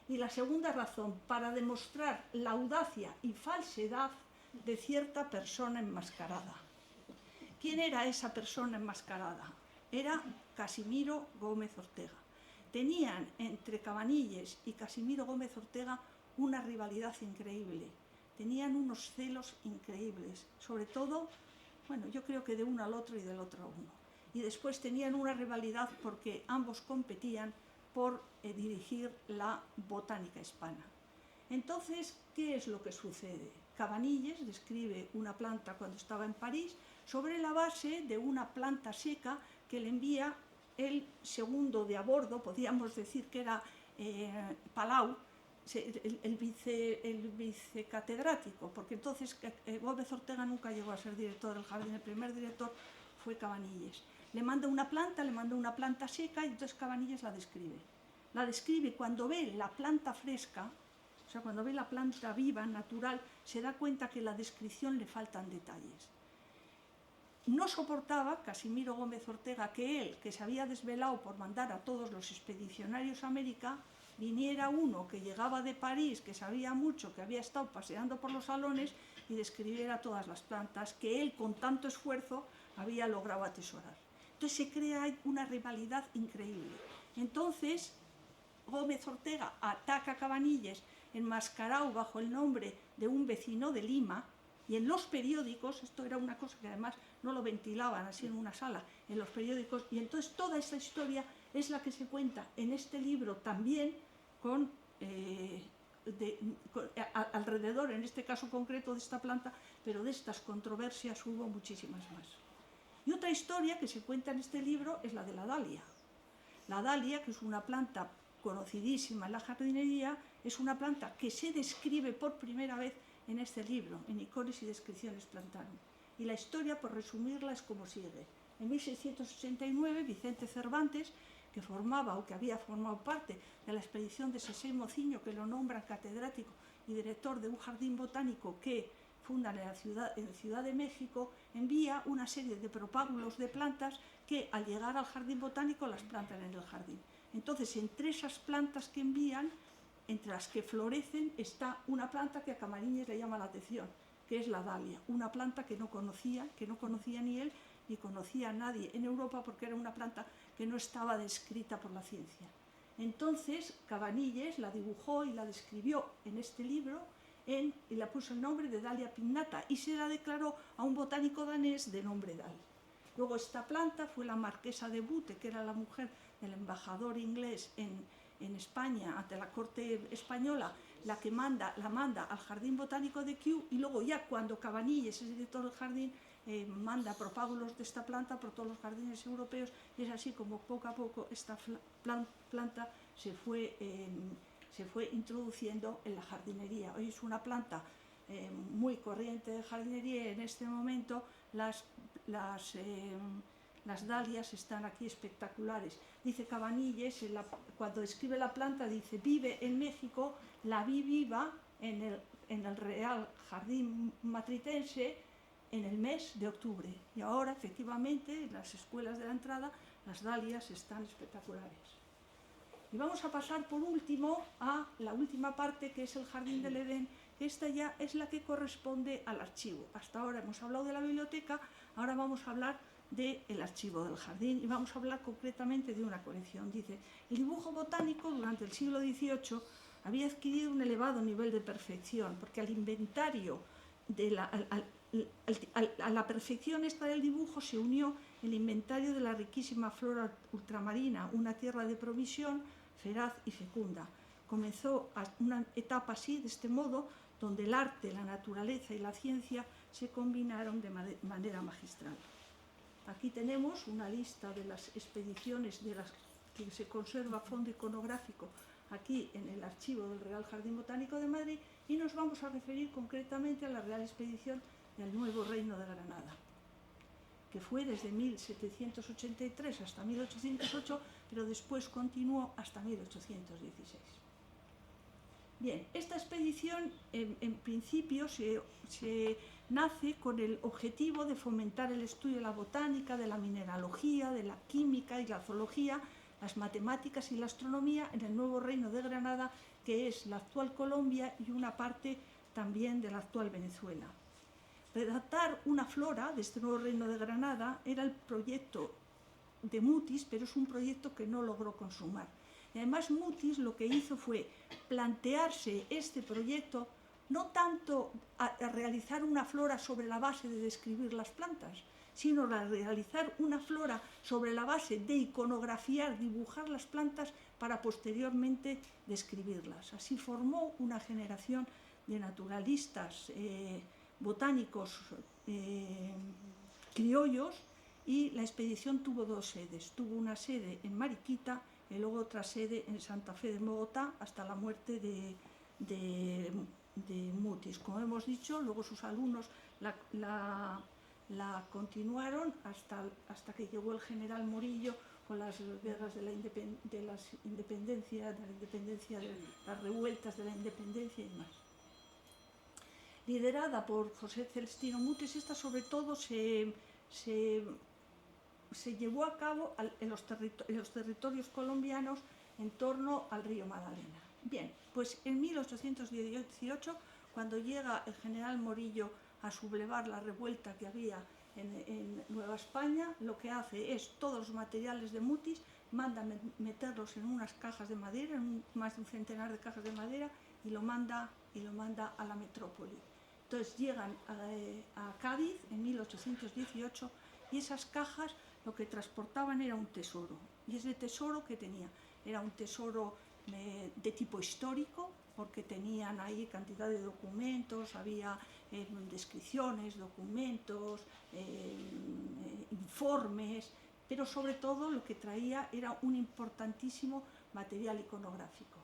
y la segunda razón, para demostrar la audacia y falsedad de cierta persona enmascarada. ¿Quién era esa persona enmascarada? Era Casimiro Gómez Ortega. Tenían entre Cabanilles y Casimiro Gómez Ortega una rivalidad increíble. Tenían unos celos increíbles, sobre todo, yo creo que de uno al otro y del otro a uno. y después tenían una rivalidad porque ambos competían por dirigir la botánica hispana. Entonces, ¿qué es lo que sucede? Cabanilles describe una planta cuando estaba en París sobre la base de una planta seca que le envía el segundo de a bordo, podríamos decir que era Palau, el vicecatedrático, porque entonces Gómez Ortega nunca llegó a ser director del jardín, el primer director fue Cabanilles. Le manda una planta seca y entonces Cabanilles la describe. La describe cuando ve la planta fresca, o sea, cuando ve la planta viva, natural, se da cuenta que en la descripción le faltan detalles. No soportaba Casimiro Gómez Ortega que él, que se había desvelado por mandar a todos los expedicionarios a América, viniera uno que llegaba de París, que sabía mucho, que había estado paseando por los salones y describiera todas las plantas que él con tanto esfuerzo había logrado atesorar. Entonces se crea una rivalidad increíble. Entonces Gómez Ortega ataca a Cabanilles enmascarado bajo el nombre de un vecino de Lima, y en los periódicos, esto era una cosa que además no lo ventilaban así en una sala, en los periódicos, y entonces toda esta historia es la que se cuenta en este libro también alrededor, en este caso concreto, de esta planta, pero de estas controversias hubo muchísimas más. Y otra historia que se cuenta en este libro es la de la dalia. La dalia, que es una planta conocidísima en la jardinería, es una planta que se describe por primera vez en este libro, en Icones y Descripciones Plantarum. Y la historia, por resumirla, es como sigue. En 1689, Vicente Cervantes, que formaba o que había formado parte de la expedición de Sesén Mociño, que lo nombra catedrático y director de un jardín botánico que fundan en la Ciudad de México, envía una serie de propágulos de plantas que al llegar al jardín botánico las plantan en el jardín. Entonces, entre esas plantas que envían, entre las que florecen, está una planta que a Cabanilles le llama la atención, que es la dalia, una planta que no conocía ni él, ni conocía a nadie en Europa, porque era una planta que no estaba descrita por la ciencia. Entonces, Cabanilles la dibujó y la describió en este libro, y le puso el nombre de Dalia pinnata, y se la declaró a un botánico danés de nombre Dahl. Luego esta planta fue la marquesa de Bute, que era la mujer del embajador inglés en España, ante la corte española, la manda al Jardín Botánico de Kew, y luego ya cuando Cabanilles es director del jardín, manda propágulos de esta planta por todos los jardines europeos, y es así como poco a poco esta planta se fue introduciendo en la jardinería. Hoy es una planta muy corriente de jardinería, y en este momento las dalias están aquí espectaculares. Dice Cabanilles, cuando describe la planta, dice: vive en México, la vi viva en el Real Jardín Matritense en el mes de octubre. Y ahora, efectivamente, en las escuelas de la entrada, las dalias están espectaculares. Y vamos a pasar por último a la última parte, que es el Jardín del Edén, que esta ya es la que corresponde al archivo. Hasta ahora hemos hablado de la biblioteca, ahora vamos a hablar del archivo del jardín, y vamos a hablar concretamente de una colección. Dice: el dibujo botánico durante el siglo XVIII había adquirido un elevado nivel de perfección, porque al inventario a la perfección esta del dibujo se unió el inventario de la riquísima flora ultramarina, una tierra de provisión feraz y fecunda. Comenzó una etapa así, de este modo, donde el arte, la naturaleza y la ciencia se combinaron de manera magistral. Aquí tenemos una lista de las expediciones de las que se conserva fondo iconográfico aquí en el archivo del Real Jardín Botánico de Madrid, y nos vamos a referir concretamente a la Real Expedición del Nuevo Reino de Granada, que fue desde 1783 hasta 1808, pero después continuó hasta 1816. Bien, esta expedición en principio se nace con el objetivo de fomentar el estudio de la botánica, de la mineralogía, de la química y la zoología, las matemáticas y la astronomía en el Nuevo Reino de Granada, que es la actual Colombia y una parte también de la actual Venezuela. Redactar una flora de este Nuevo Reino de Granada era el proyecto de Mutis, pero es un proyecto que no logró consumar. Y además Mutis lo que hizo fue plantearse este proyecto no tanto a realizar una flora sobre la base de describir las plantas, sino realizar una flora sobre la base de iconografiar, dibujar las plantas para posteriormente describirlas. Así formó una generación de naturalistas botánicos criollos, y la expedición tuvo dos sedes. Tuvo una sede en Mariquita y luego otra sede en Santa Fe de Bogotá hasta la muerte de Mutis. Como hemos dicho, luego sus alumnos la continuaron hasta que llegó el general Morillo con las guerras de las revueltas de la independencia y demás. Liderada por José Celestino Mutis, esta sobre todo se llevó a cabo en los territorios colombianos en torno al río Magdalena. Bien, pues en 1818, cuando llega el general Morillo a sublevar la revuelta que había en Nueva España, lo que hace es todos los materiales de Mutis, manda meterlos en unas cajas de madera, más de un centenar de cajas de madera, y lo manda a la metrópoli. Entonces llegan a Cádiz en 1818, y esas cajas lo que transportaban era un tesoro. Y ese tesoro que tenía era un tesoro de tipo histórico, porque tenían ahí cantidad de documentos, había descripciones, documentos, informes, pero sobre todo lo que traía era un importantísimo material iconográfico.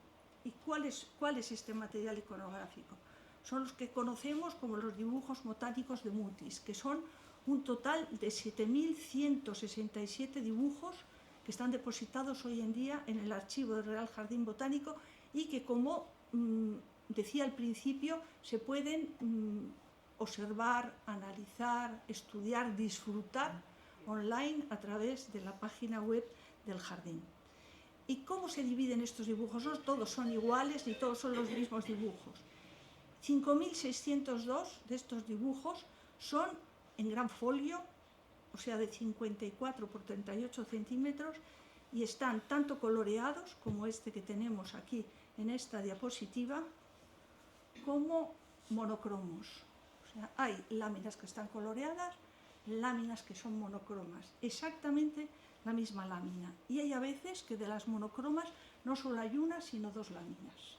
¿Y cuál es este material iconográfico? Son los que conocemos como los dibujos botánicos de Mutis, que son un total de 7.167 dibujos que están depositados hoy en día en el archivo del Real Jardín Botánico, y que, como decía al principio, se pueden observar, analizar, estudiar, disfrutar online a través de la página web del jardín. ¿Y cómo se dividen estos dibujos? No todos son iguales ni todos son los mismos dibujos. 5.602 de estos dibujos son en gran folio, o sea, de 54 por 38 centímetros, y están tanto coloreados, como este que tenemos aquí en esta diapositiva, como monocromos. O sea, hay láminas que están coloreadas, láminas que son monocromas, exactamente la misma lámina. Y hay a veces que de las monocromas no solo hay una, sino dos láminas.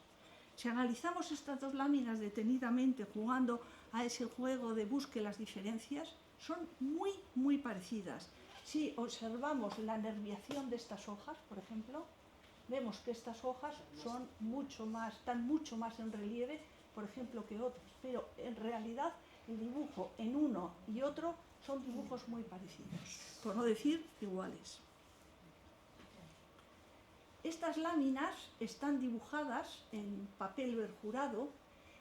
Si analizamos estas dos láminas detenidamente, jugando a ese juego de busque las diferencias, son muy, muy parecidas. Si observamos la nerviación de estas hojas, por ejemplo, vemos que estas hojas están mucho más en relieve, por ejemplo, que otras, pero en realidad el dibujo en uno y otro son dibujos muy parecidos, por no decir iguales. Estas láminas están dibujadas en papel perjurado.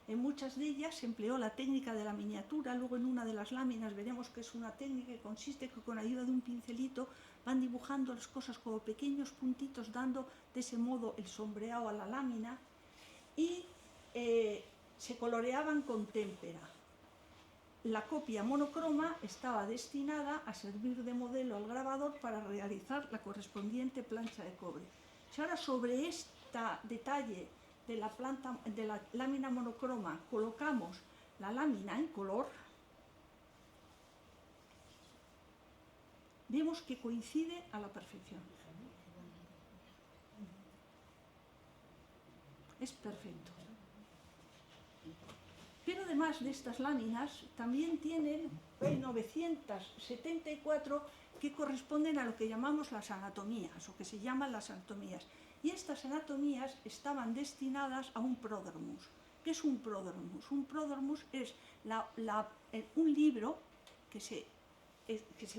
En muchas de ellas se empleó la técnica de la miniatura. Luego, en una de las láminas veremos que es una técnica que consiste que con ayuda de un pincelito van dibujando las cosas como pequeños puntitos, dando de ese modo el sombreado a la lámina, y se coloreaban con témpera. La copia monocroma estaba destinada a servir de modelo al grabador para realizar la correspondiente plancha de cobre. Si ahora sobre este detalle de la lámina monocroma colocamos la lámina en color, vemos que coincide a la perfección. Es perfecto. Pero además de estas láminas, también tienen 974 que corresponden a lo que llamamos las anatomías, o que se llaman las anatomías. Y estas anatomías estaban destinadas a un pródromus. ¿Qué es un pródromus? Un pródromus es un libro que se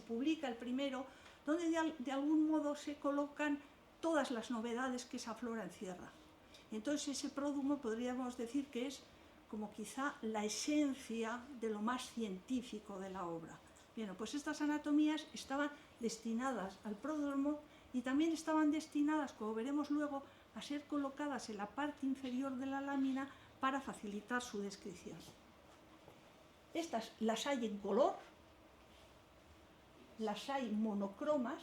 publica el primero, donde de algún modo se colocan todas las novedades que esa flora encierra. Entonces, ese pródromo podríamos decir que es como quizá la esencia de lo más científico de la obra. Bien, pues estas anatomías estaban destinadas al pródromo, y también estaban destinadas, como veremos luego, a ser colocadas en la parte inferior de la lámina para facilitar su descripción. Estas las hay en color, las hay monocromas,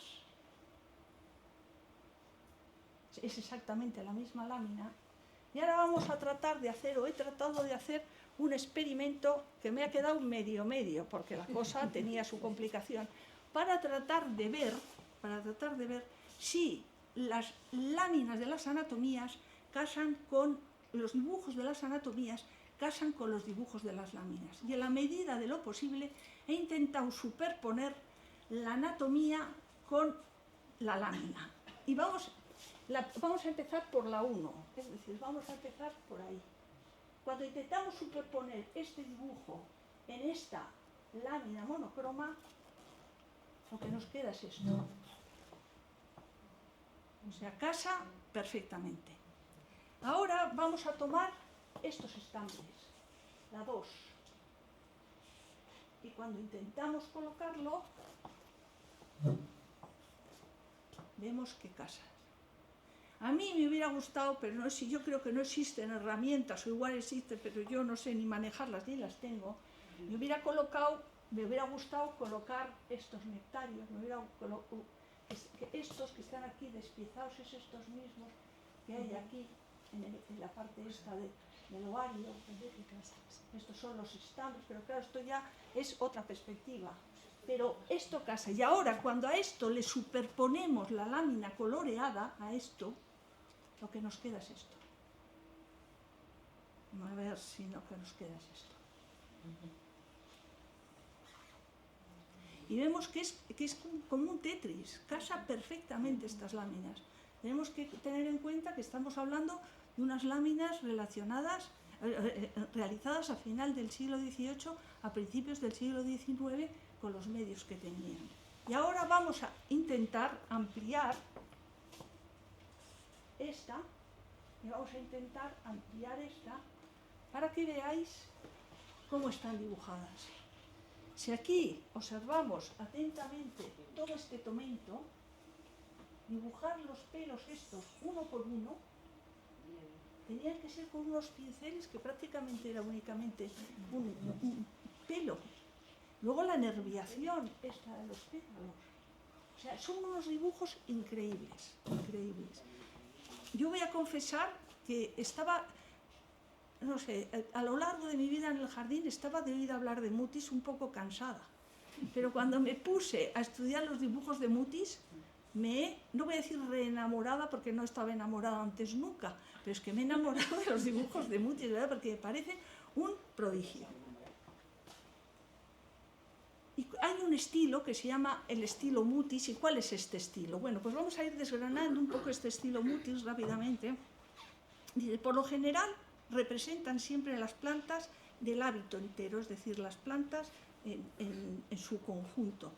es exactamente la misma lámina, Y ahora vamos a tratar de hacer, o he tratado de hacer, un experimento que me ha quedado medio, porque la cosa tenía su complicación, para tratar de ver si las láminas de las anatomías casan con los dibujos de las anatomías, casan con los dibujos de las láminas. Y en la medida de lo posible he intentado superponer la anatomía con la lámina. Y vamos a empezar por la 1, es decir, vamos a empezar por ahí. Cuando intentamos superponer este dibujo en esta lámina monocroma, lo que nos queda es esto. O sea, casa perfectamente. Ahora vamos a tomar estos estambres, la 2. Y cuando intentamos colocarlo, vemos que casa. A mí me hubiera gustado, pero no, si yo creo que no existen herramientas, o igual existen, pero yo no sé ni manejarlas ni las tengo, me hubiera gustado colocar estos nectarios, estos que están aquí despiezados, es estos mismos que hay aquí en la parte esta del ovario. Estos son los estambres, pero claro, esto ya es otra perspectiva. Pero esto casa. Y ahora, cuando a esto le superponemos la lámina coloreada, a esto, lo que nos queda es esto. A ver si lo que nos queda es esto. Y vemos que es como un Tetris, casa perfectamente estas láminas. Tenemos que tener en cuenta que estamos hablando de unas láminas realizadas a final del siglo XVIII, a principios del siglo XIX, con los medios que tenían. Y ahora vamos a intentar ampliar esta, para que veáis cómo están dibujadas. Si aquí observamos atentamente todo este tomento, dibujar los pelos estos uno por uno, tenían que ser con unos pinceles que prácticamente era únicamente un pelo. Luego la nerviación esta de los pétalos. O sea, son unos dibujos increíbles, increíbles. Yo voy a confesar que estaba, no sé, a lo largo de mi vida en el jardín estaba de oír hablar de Mutis un poco cansada. Pero cuando me puse a estudiar los dibujos de Mutis, no voy a decir reenamorada porque no estaba enamorada antes nunca, pero es que me he enamorado de los dibujos de Mutis, ¿verdad? Porque me parecen un prodigio. Y hay un estilo que se llama el estilo Mutis. ¿Y cuál es este estilo? Bueno, pues vamos a ir desgranando un poco este estilo Mutis rápidamente. Dice, por lo general representan siempre las plantas del hábito entero, es decir, las plantas en su conjunto.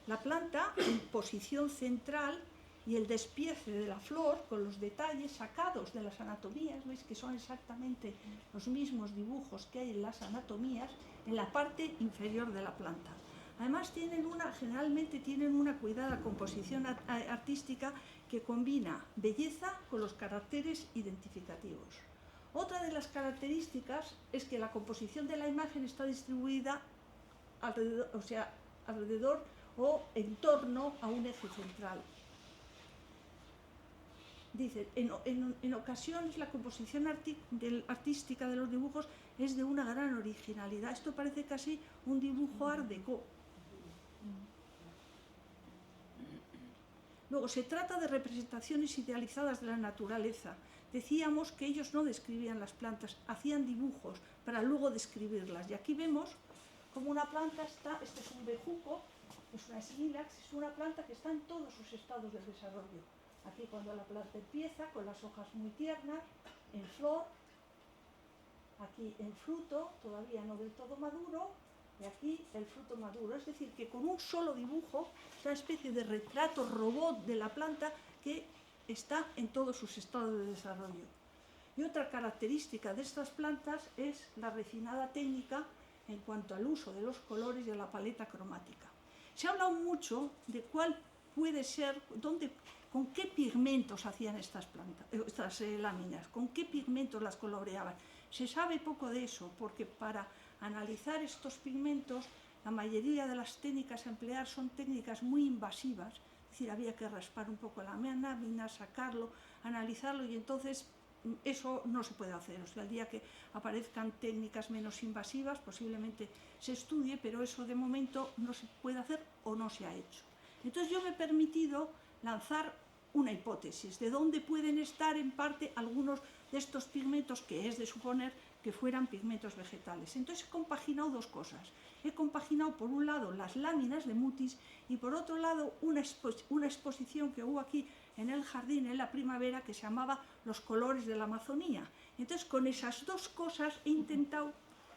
La planta en posición central y el despiece de la flor con los detalles sacados de las anatomías, veis que son exactamente los mismos dibujos que hay en las anatomías en la parte inferior de la planta. Además generalmente tienen una cuidada composición artística que combina belleza con los caracteres identificativos. Otra de las características es que la composición de la imagen está distribuida alrededor o en torno a un eje central. Dice, en ocasiones la composición artística de los dibujos es de una gran originalidad. Esto parece casi un dibujo art déco. Luego, se trata de representaciones idealizadas de la naturaleza. Decíamos que ellos no describían las plantas, hacían dibujos para luego describirlas. Y aquí vemos como una planta está, este es un bejuco, es una smilax, es una planta que está en todos sus estados de desarrollo. Aquí cuando la planta empieza, con las hojas muy tiernas, en flor, aquí en fruto, todavía no del todo maduro, y aquí el fruto maduro. Es decir, que con un solo dibujo, una especie de retrato robot de la planta que está en todos sus estados de desarrollo. Y otra característica de estas plantas es la refinada técnica en cuanto al uso de los colores y de la paleta cromática. Se ha hablado mucho de cuál puede ser, con qué pigmentos hacían estas láminas, con qué pigmentos las coloreaban. Se sabe poco de eso, porque para analizar estos pigmentos, la mayoría de las técnicas a emplear son técnicas muy invasivas, es decir, había que raspar un poco la lámina, sacarlo, analizarlo, y entonces eso no se puede hacer. O sea, el día que aparezcan técnicas menos invasivas, posiblemente se estudie, pero eso de momento no se puede hacer o no se ha hecho. Entonces yo me he permitido lanzar una hipótesis de dónde pueden estar en parte algunos de estos pigmentos, que es de suponer que fueran pigmentos vegetales. Entonces he compaginado dos cosas. He compaginado por un lado las láminas de Mutis y por otro lado una exposición que hubo aquí en el jardín en la primavera que se llamaba Los colores de la Amazonía. Entonces con esas dos cosas he intentado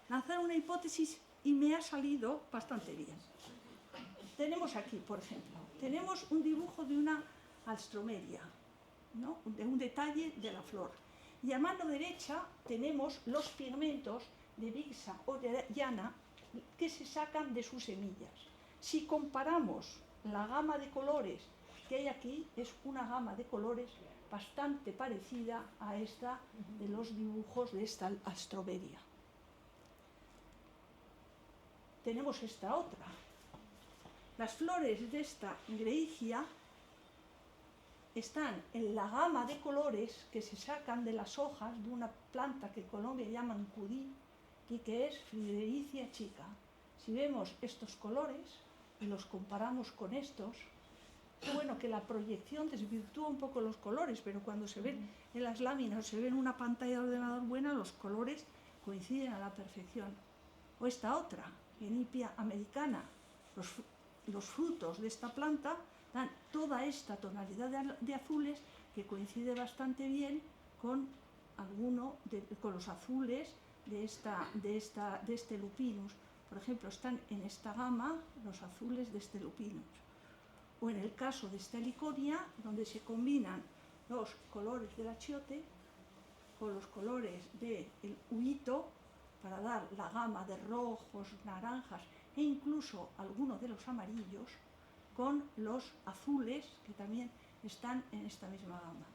lanzar una hipótesis y me ha salido bastante bien. Tenemos aquí, por ejemplo, tenemos un dibujo de una alstromeria, ¿no? De un detalle de la flor. Y a mano derecha tenemos los pigmentos de Bixa o de llana que se sacan de sus semillas. Si comparamos la gama de colores que hay aquí, es una gama de colores bastante parecida a esta de los dibujos de esta alstromeria. Tenemos esta otra. Las flores de esta greigia están en la gama de colores que se sacan de las hojas de una planta que en Colombia llaman cudí y que es Fridericia chica. Si vemos estos colores y los comparamos con estos, qué bueno que la proyección desvirtúa un poco los colores, pero cuando se ven en las láminas o se ven en una pantalla de ordenador buena, los colores coinciden a la perfección. O esta otra, Genipia americana, los frutos de esta planta dan toda esta tonalidad de azules que coincide bastante bien con con los azules de este lupinus. Por ejemplo, están en esta gama los azules de este lupinus. O en el caso de esta heliconia, donde se combinan los colores del achiote con los colores del huito para dar la gama de rojos, naranjas e incluso algunos de los amarillos, con los azules que también están en esta misma gama.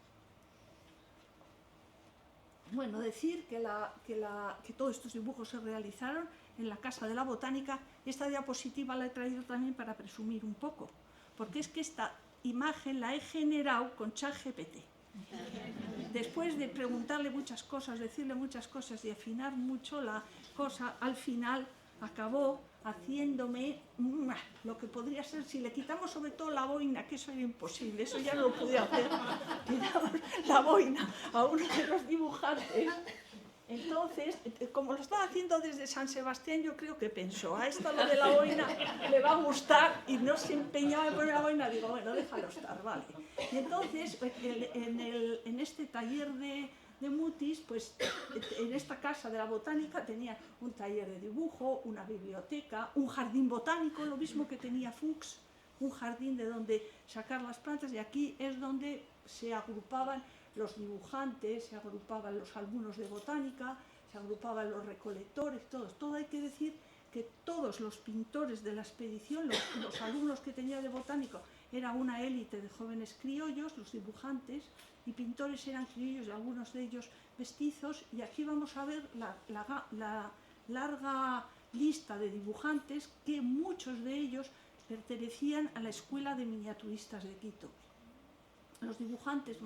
Bueno, decir que todos estos dibujos se realizaron en la Casa de la Botánica. Esta diapositiva la he traído también para presumir un poco, porque es que esta imagen la he generado con ChatGPT. Después de preguntarle muchas cosas, decirle muchas cosas y afinar mucho la cosa, al final acabó haciéndome lo que podría ser, si le quitamos sobre todo la boina, que eso era imposible, eso ya no lo pude hacer, quitamos la boina a uno de los dibujantes. Entonces, como lo estaba haciendo desde San Sebastián, yo creo que pensó, a esto lo de la boina le va a gustar, y no se empeñaba en poner la boina. Digo, bueno, déjalo estar, vale. Y entonces, en este taller de Mutis, pues en esta Casa de la Botánica tenía un taller de dibujo, una biblioteca, un jardín botánico, lo mismo que tenía Fuchs, un jardín de donde sacar las plantas, y aquí es donde se agrupaban los dibujantes, se agrupaban los alumnos de botánica, se agrupaban los recolectores, todos. Todo hay que decir que todos los pintores de la expedición, los alumnos que tenía de botánico, era una élite de jóvenes criollos, los dibujantes y pintores eran criollos, algunos de ellos mestizos, y aquí vamos a ver la larga lista de dibujantes, que muchos de ellos pertenecían a la Escuela de Miniaturistas de Quito. Los dibujantes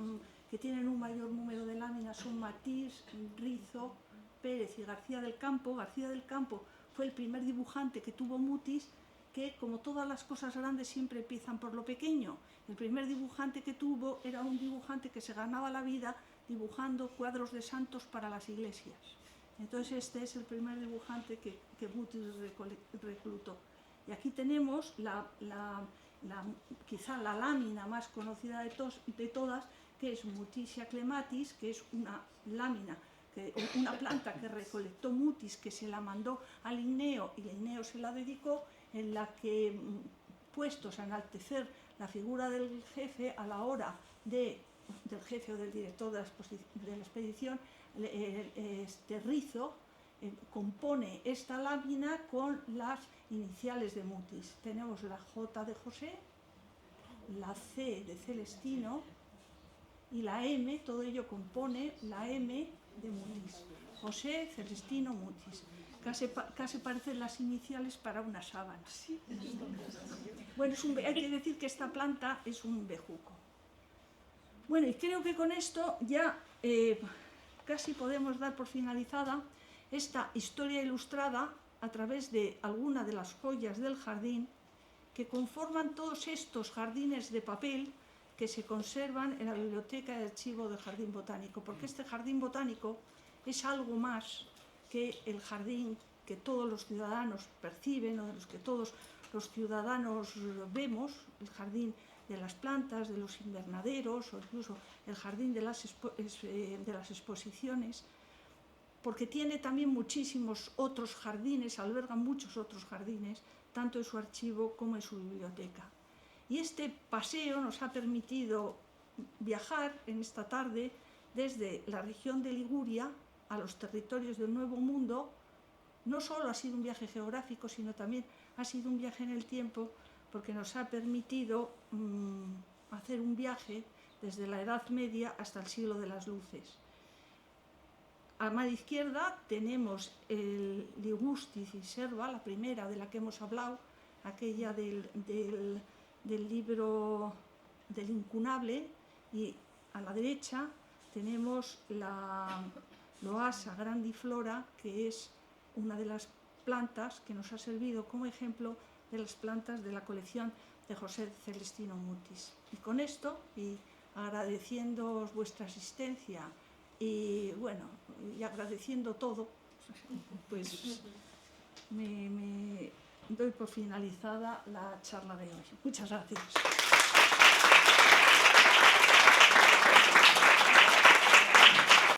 que tienen un mayor número de láminas son Matisse, Rizo, Pérez y García del Campo. García del Campo fue el primer dibujante que tuvo Mutis, que como todas las cosas grandes siempre empiezan por lo pequeño. El primer dibujante que tuvo era un dibujante que se ganaba la vida dibujando cuadros de santos para las iglesias. Entonces este es el primer dibujante que Mutis reclutó. Y aquí tenemos quizá la lámina más conocida de todas, que es Mutisia clematis, que es una lámina, una planta que recolectó Mutis, que se la mandó a Linneo y Linneo se la dedicó, en la que, puestos a enaltecer la figura del jefe a la hora del jefe o del director de la expedición, Rizo compone esta lámina con las iniciales de Mutis. Tenemos la J de José, la C de Celestino y la M, todo ello compone la M de Mutis. José, Celestino, Mutis. Casi parecen las iniciales para una sábana. Bueno, hay que decir que esta planta es un bejuco. Bueno, y creo que con esto ya casi podemos dar por finalizada esta historia ilustrada a través de alguna de las joyas del jardín que conforman todos estos jardines de papel que se conservan en la biblioteca de archivo del Jardín Botánico, porque este Jardín Botánico es algo más que el jardín que todos los ciudadanos perciben o de los que todos los ciudadanos vemos, el jardín de las plantas, de los invernaderos o incluso el jardín de las exposiciones, porque tiene también muchísimos otros jardines, alberga muchos otros jardines, tanto en su archivo como en su biblioteca. Y este paseo nos ha permitido viajar en esta tarde desde la región de Liguria a los territorios del Nuevo Mundo. No solo ha sido un viaje geográfico, sino también ha sido un viaje en el tiempo, porque nos ha permitido hacer un viaje desde la Edad Media hasta el siglo de las Luces. A mano izquierda tenemos el Liguistis y Serva, la primera de la que hemos hablado, aquella del libro del incunable, y a la derecha tenemos la Loasa grandiflora, que es una de las plantas que nos ha servido como ejemplo de las plantas de la colección de José Celestino Mutis. Y con esto, y agradeciéndoos vuestra asistencia y bueno, y agradeciendo todo, pues me doy por finalizada la charla de hoy. Muchas gracias.